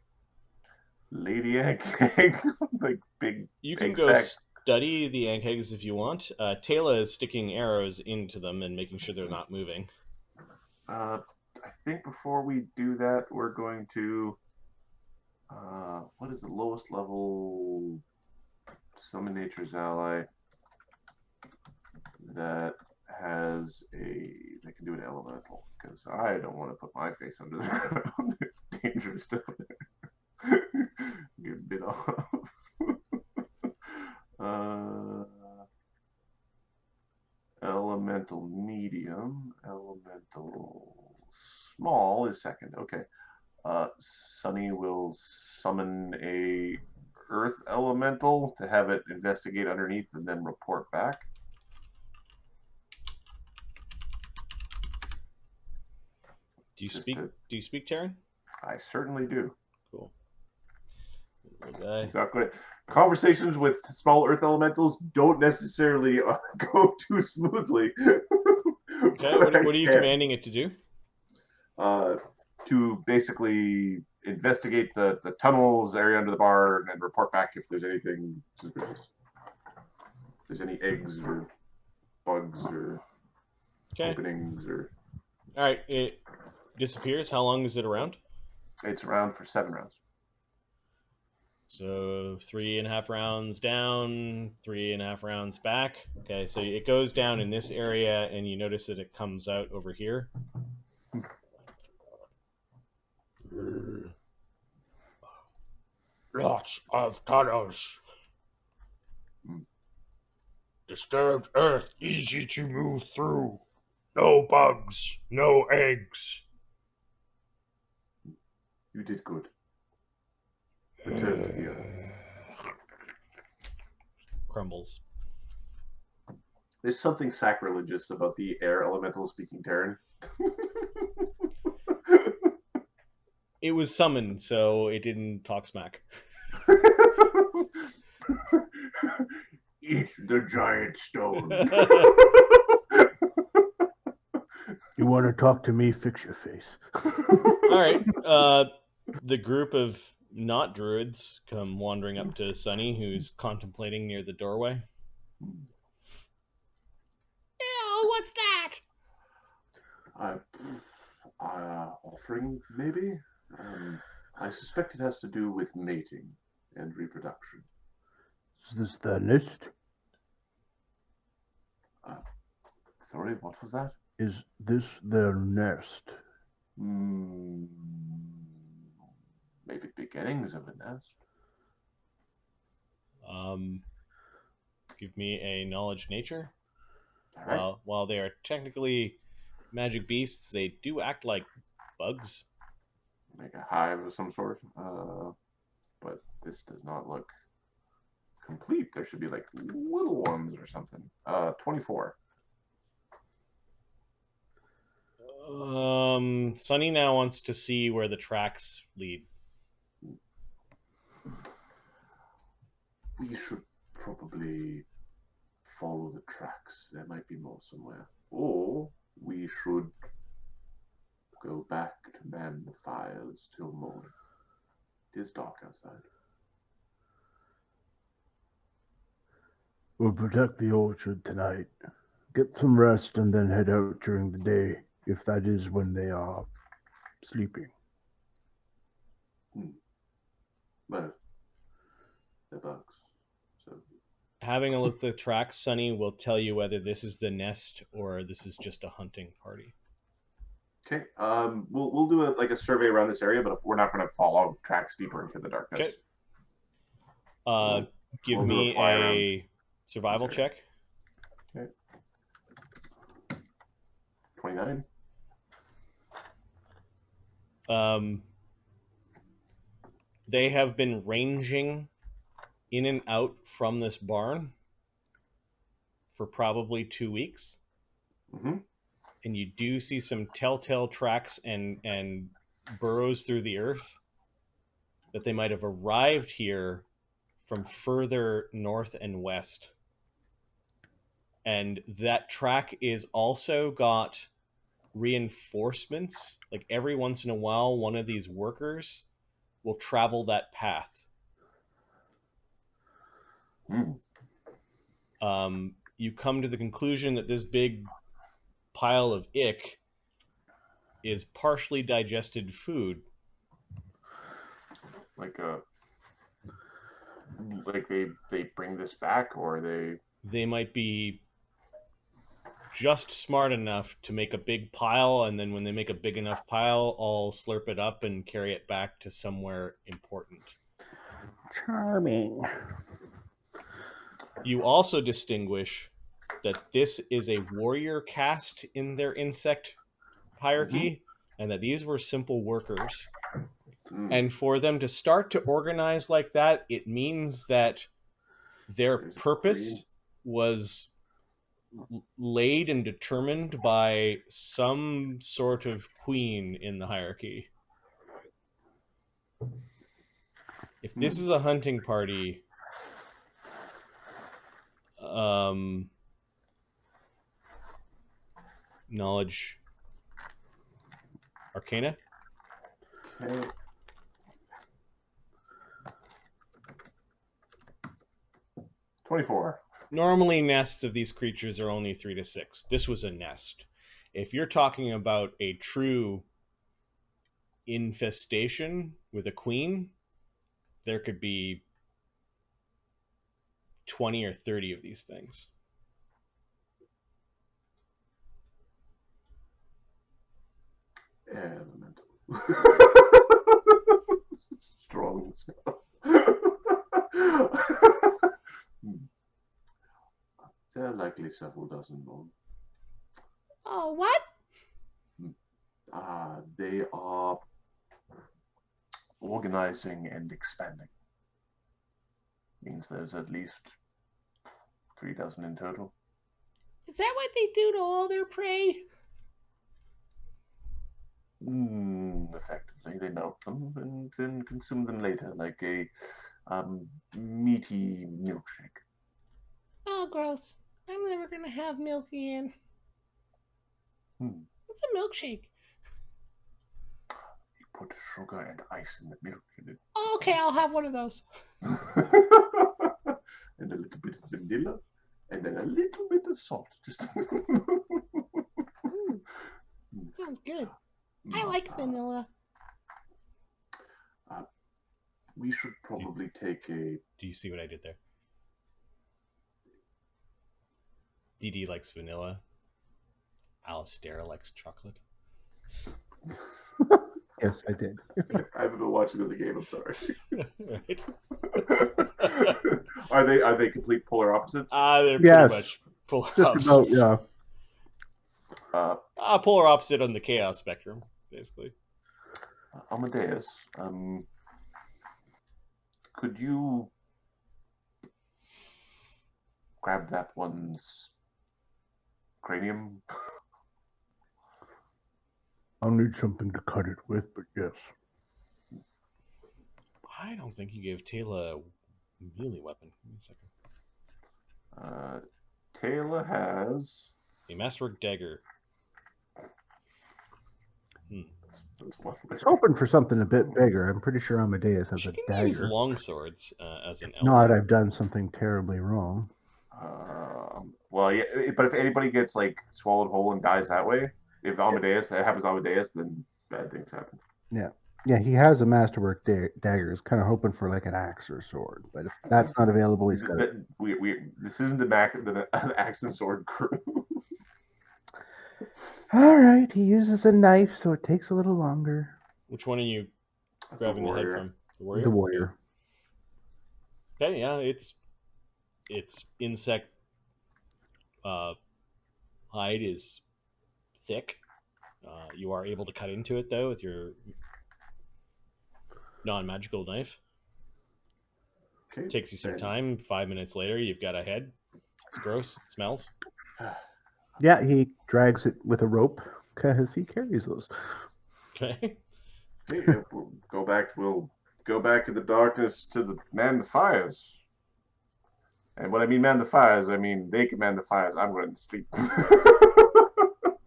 lady ankheg, like big? You can egg go. sack? study the ankhegs if you want. Taylor is sticking arrows into them and making sure they're not moving. I think before we do that, we're going to. What is the lowest level summon nature's ally that has they can do an elemental? Because I don't want to put my face under the ground. It's dangerous down there. Get bit off. Elemental medium, elemental small is second. Okay. Sunny will summon a earth elemental to have it investigate underneath and then report back. Do you speak Terran? I certainly do. Cool. It's not good. Conversations with small earth elementals don't necessarily go too smoothly. Okay, what are you commanding it to do? To basically investigate the tunnels area under the barn and report back if there's anything suspicious. If there's any eggs or bugs or openings or... Alright, it disappears. How long is it around? It's around for 7 rounds. So 3.5 rounds down, 3.5 rounds back. Okay, so it goes down in this area and you notice that it comes out over here. Lots of tunnels. Disturbed earth, easy to move through. No bugs, no eggs. You did good. Return to the earth. Crumbles. There's something sacrilegious about the air elemental speaking Terran. It was summoned, so it didn't talk smack. Eat the giant stone. You want to talk to me? Fix your face. All right. The group of not druids come wandering up to Sunny, who's contemplating near the doorway. Ew, what's that? Offering, maybe? I suspect it has to do with mating and reproduction. Is this the nest? Sorry, what was that? Is this their nest? Maybe beginnings of a nest. Give me a knowledge nature. All right. While they are technically magic beasts, they do act like bugs. Make a hive of some sort. But this does not look complete. There should be like little ones or something. 24. Sunny now wants to see where the tracks lead. We should probably follow the tracks. There might be more somewhere. Or we should go back to man the fires till morning. It is dark outside. We'll protect the orchard tonight. Get some rest and then head out during the day, if that is when they are sleeping. Well, they're bugs. So Having a look at the tracks, Sunny will tell you whether this is the nest or this is just a hunting party. okay. We'll do a survey around this area, but if we're not going to follow tracks deeper into the darkness. Okay. Give we'll me a survival check. Okay. 29. They have been ranging in and out from this barn for probably 2 weeks. Mm-hmm. And you do see some telltale tracks and burrows through the earth that they might have arrived here from further north and west. And that track is also got reinforcements. Like every once in a while, one of these workers will travel that path. you come to the conclusion that this big pile of ick is partially digested food. Like they bring this back, or they might be just smart enough to make a big pile, and then when they make a big enough pile, I'll slurp it up and carry it back to somewhere important. Charming. You also distinguish that this is a warrior caste in their insect hierarchy, and that these were simple workers. And for them to start to organize like that, it means that their purpose was laid and determined by some sort of queen in the hierarchy. If this is a hunting party, knowledge, arcana. Okay. $24. Normally, nests of these creatures are only 3 to 6. This was a nest. If you're talking about a true infestation with a queen, there could be 20 or 30 of these things. Elemental. Strong stuff. There are likely several dozen more. Oh, what? They are organizing and expanding. Means there's at least 3 dozen in total. Is that what they do to all their prey? Effectively, they melt them and then consume them later, like a meaty milkshake. Oh, gross. I'm never gonna have milk again. What's a milkshake? You put sugar and ice in the milk. Oh, okay, I'll have one of those. And a little bit of vanilla, and then a little bit of salt. Just Sounds good. I like vanilla. We should probably take a... Do you see what I did there? Dee Dee likes vanilla. Alistair likes chocolate. Yes, I did. I haven't been watching the game, I'm sorry. Right. Are they complete polar opposites? They're pretty much polar opposites. About, yeah. Polar opposite on the chaos spectrum, basically. Amadeus, could you grab that one's cranium? I'll need something to cut it with, but yes. I don't think you gave Taylor a melee weapon. Give me a second. Taylor has a masterwork dagger. I was hoping for something a bit bigger. I'm pretty sure Amadeus has She a can dagger. use long swords as an elf. Not I've done something terribly wrong. Well, yeah, but if anybody gets like swallowed whole and dies that way, if Amadeus it happens to Amadeus, then bad things happen. Yeah, he has a masterwork dagger. He's kind of hoping for like an axe or a sword, but if that's not available, he's got. This isn't the axe and sword crew. All right, he uses a knife, so it takes a little longer. Which one are you grabbing the head from? The warrior. The warrior. Okay, yeah, it's insect hide is thick. You are able to cut into it though with your non-magical knife. Okay. Takes you some time. 5 minutes later, you've got a head. It's gross. It smells. Yeah, he drags it with a rope because he carries those. Okay. Okay, we'll go back in the darkness to man the fires. And when I mean man the fires, I mean they can man the fires. I'm going to sleep.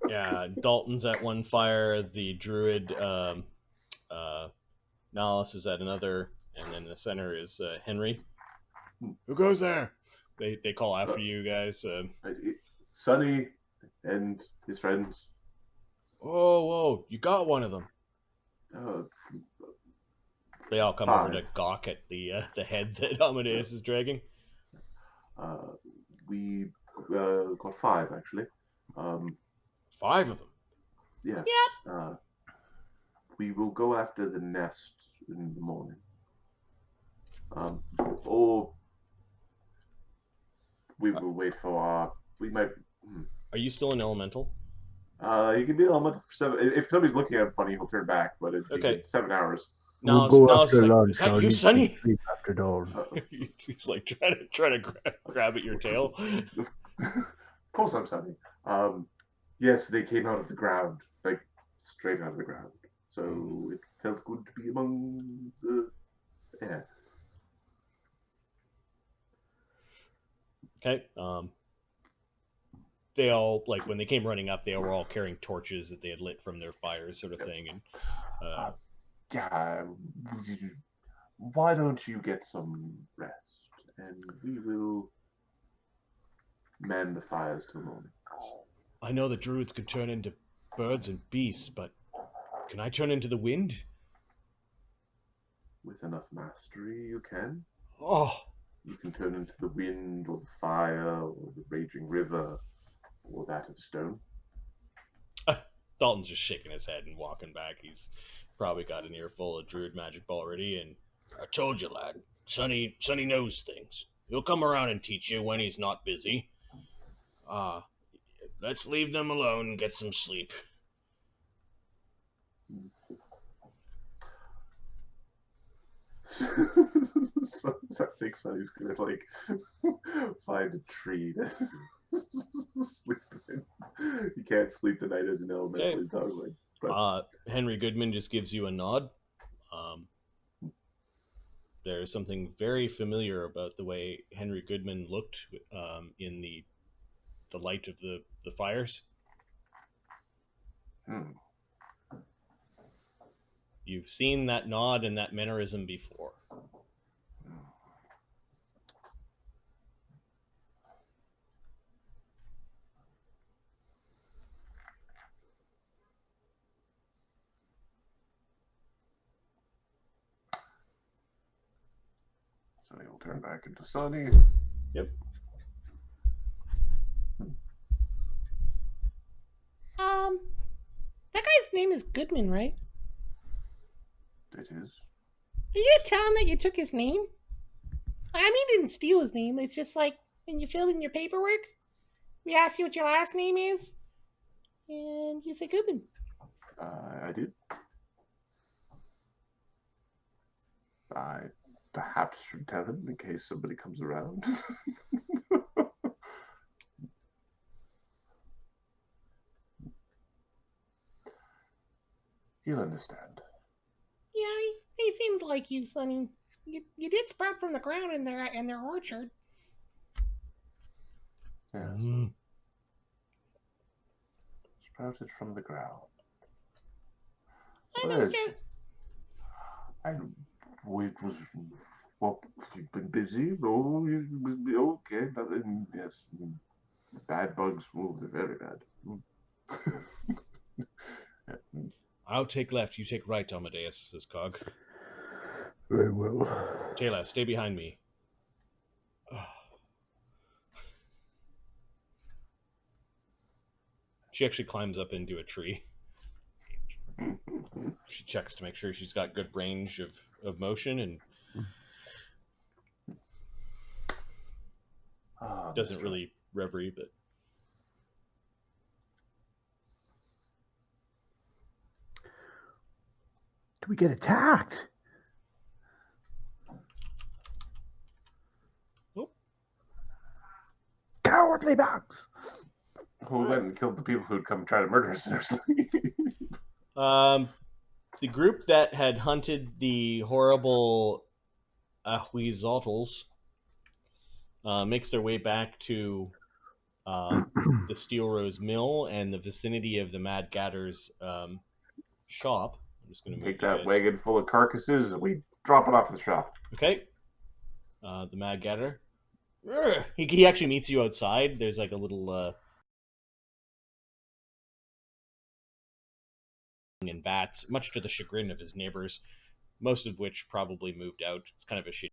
Yeah, Dalton's at one fire. The druid Nahus is at another, and then the center is Henry. Who goes there? They call after you guys. Sonny and his friends. Whoa! You got one of them. Uh, They all come 5. over to gawk at the head that Amadeus is dragging. We got 5 actually. 5 of them. Yes. We will go after the nest in the morning. Or we will wait for our. We might. Are you still an elemental? He can be an elemental for 7. If somebody's looking at him funny, he'll turn back. But Okay. 7 hours. We'll go now after it's lunch. is that I'll you, need some Sonny? sleep after dawn. He's like trying to grab at your tail. Of course, I'm Sonny. Yes, they came out of the ground, like straight out of the ground. So it felt good to be among the air. Okay. They all, like, when they came running up, they were all carrying torches that they had lit from their fires, sort of thing. And yeah, why don't you get some rest, and we will man the fires till morning. I know the druids can turn into birds and beasts, but can I turn into the wind? With enough mastery, you can. Oh, You can turn into the wind, or the fire, or the raging river, or that of stone. Dalton's just shaking his head and walking back. He's probably got an earful of druid magic already. And I told you, lad, Sonny knows things. He'll come around and teach you when he's not busy. Let's leave them alone and get some sleep. So I think Sonny's gonna like find a tree to sleep in. You can't sleep the night as an elemental dogling. But Henry Goodman just gives you a nod. There's something very familiar about the way Henry Goodman looked in the light of the fires. You've seen that nod and that mannerism before. So he'll turn back into Sonny. Yep. That guy's name is Goodman, right? It is. Are you gonna tell him that you took his name? I mean, didn't steal his name. It's just like when you filled in your paperwork, we ask you what your last name is, and you say Goodman. I did. I perhaps should tell him in case somebody comes around. He'll understand. Yeah, he seemed like you, Sonny. You did sprout from the ground in their orchard. Yes. Sprouted from the ground. I missed you. Well, you've been busy. Oh, okay. Nothing. Yes. The bad bugs move. They're very bad. I'll take left, you take right, Amadeus, says Cog. Very well. Taylor, stay behind me. She actually climbs up into a tree. She checks to make sure she's got good range of motion and doesn't really reverie, but We get attacked. Oh. Cowardly bugs. Who went and killed the people who'd come try to murder us in our sleep? The group that had hunted the horrible Ahuizotls makes their way back to the Steelrose Mill and the vicinity of the Mad Gatter's shop. I'm just going to take that wagon full of carcasses and we drop it off the shop. Okay. The Mad Gatter. He actually meets you outside. There's like a little in vats, much to the chagrin of his neighbors, most of which probably moved out. It's kind of a shitty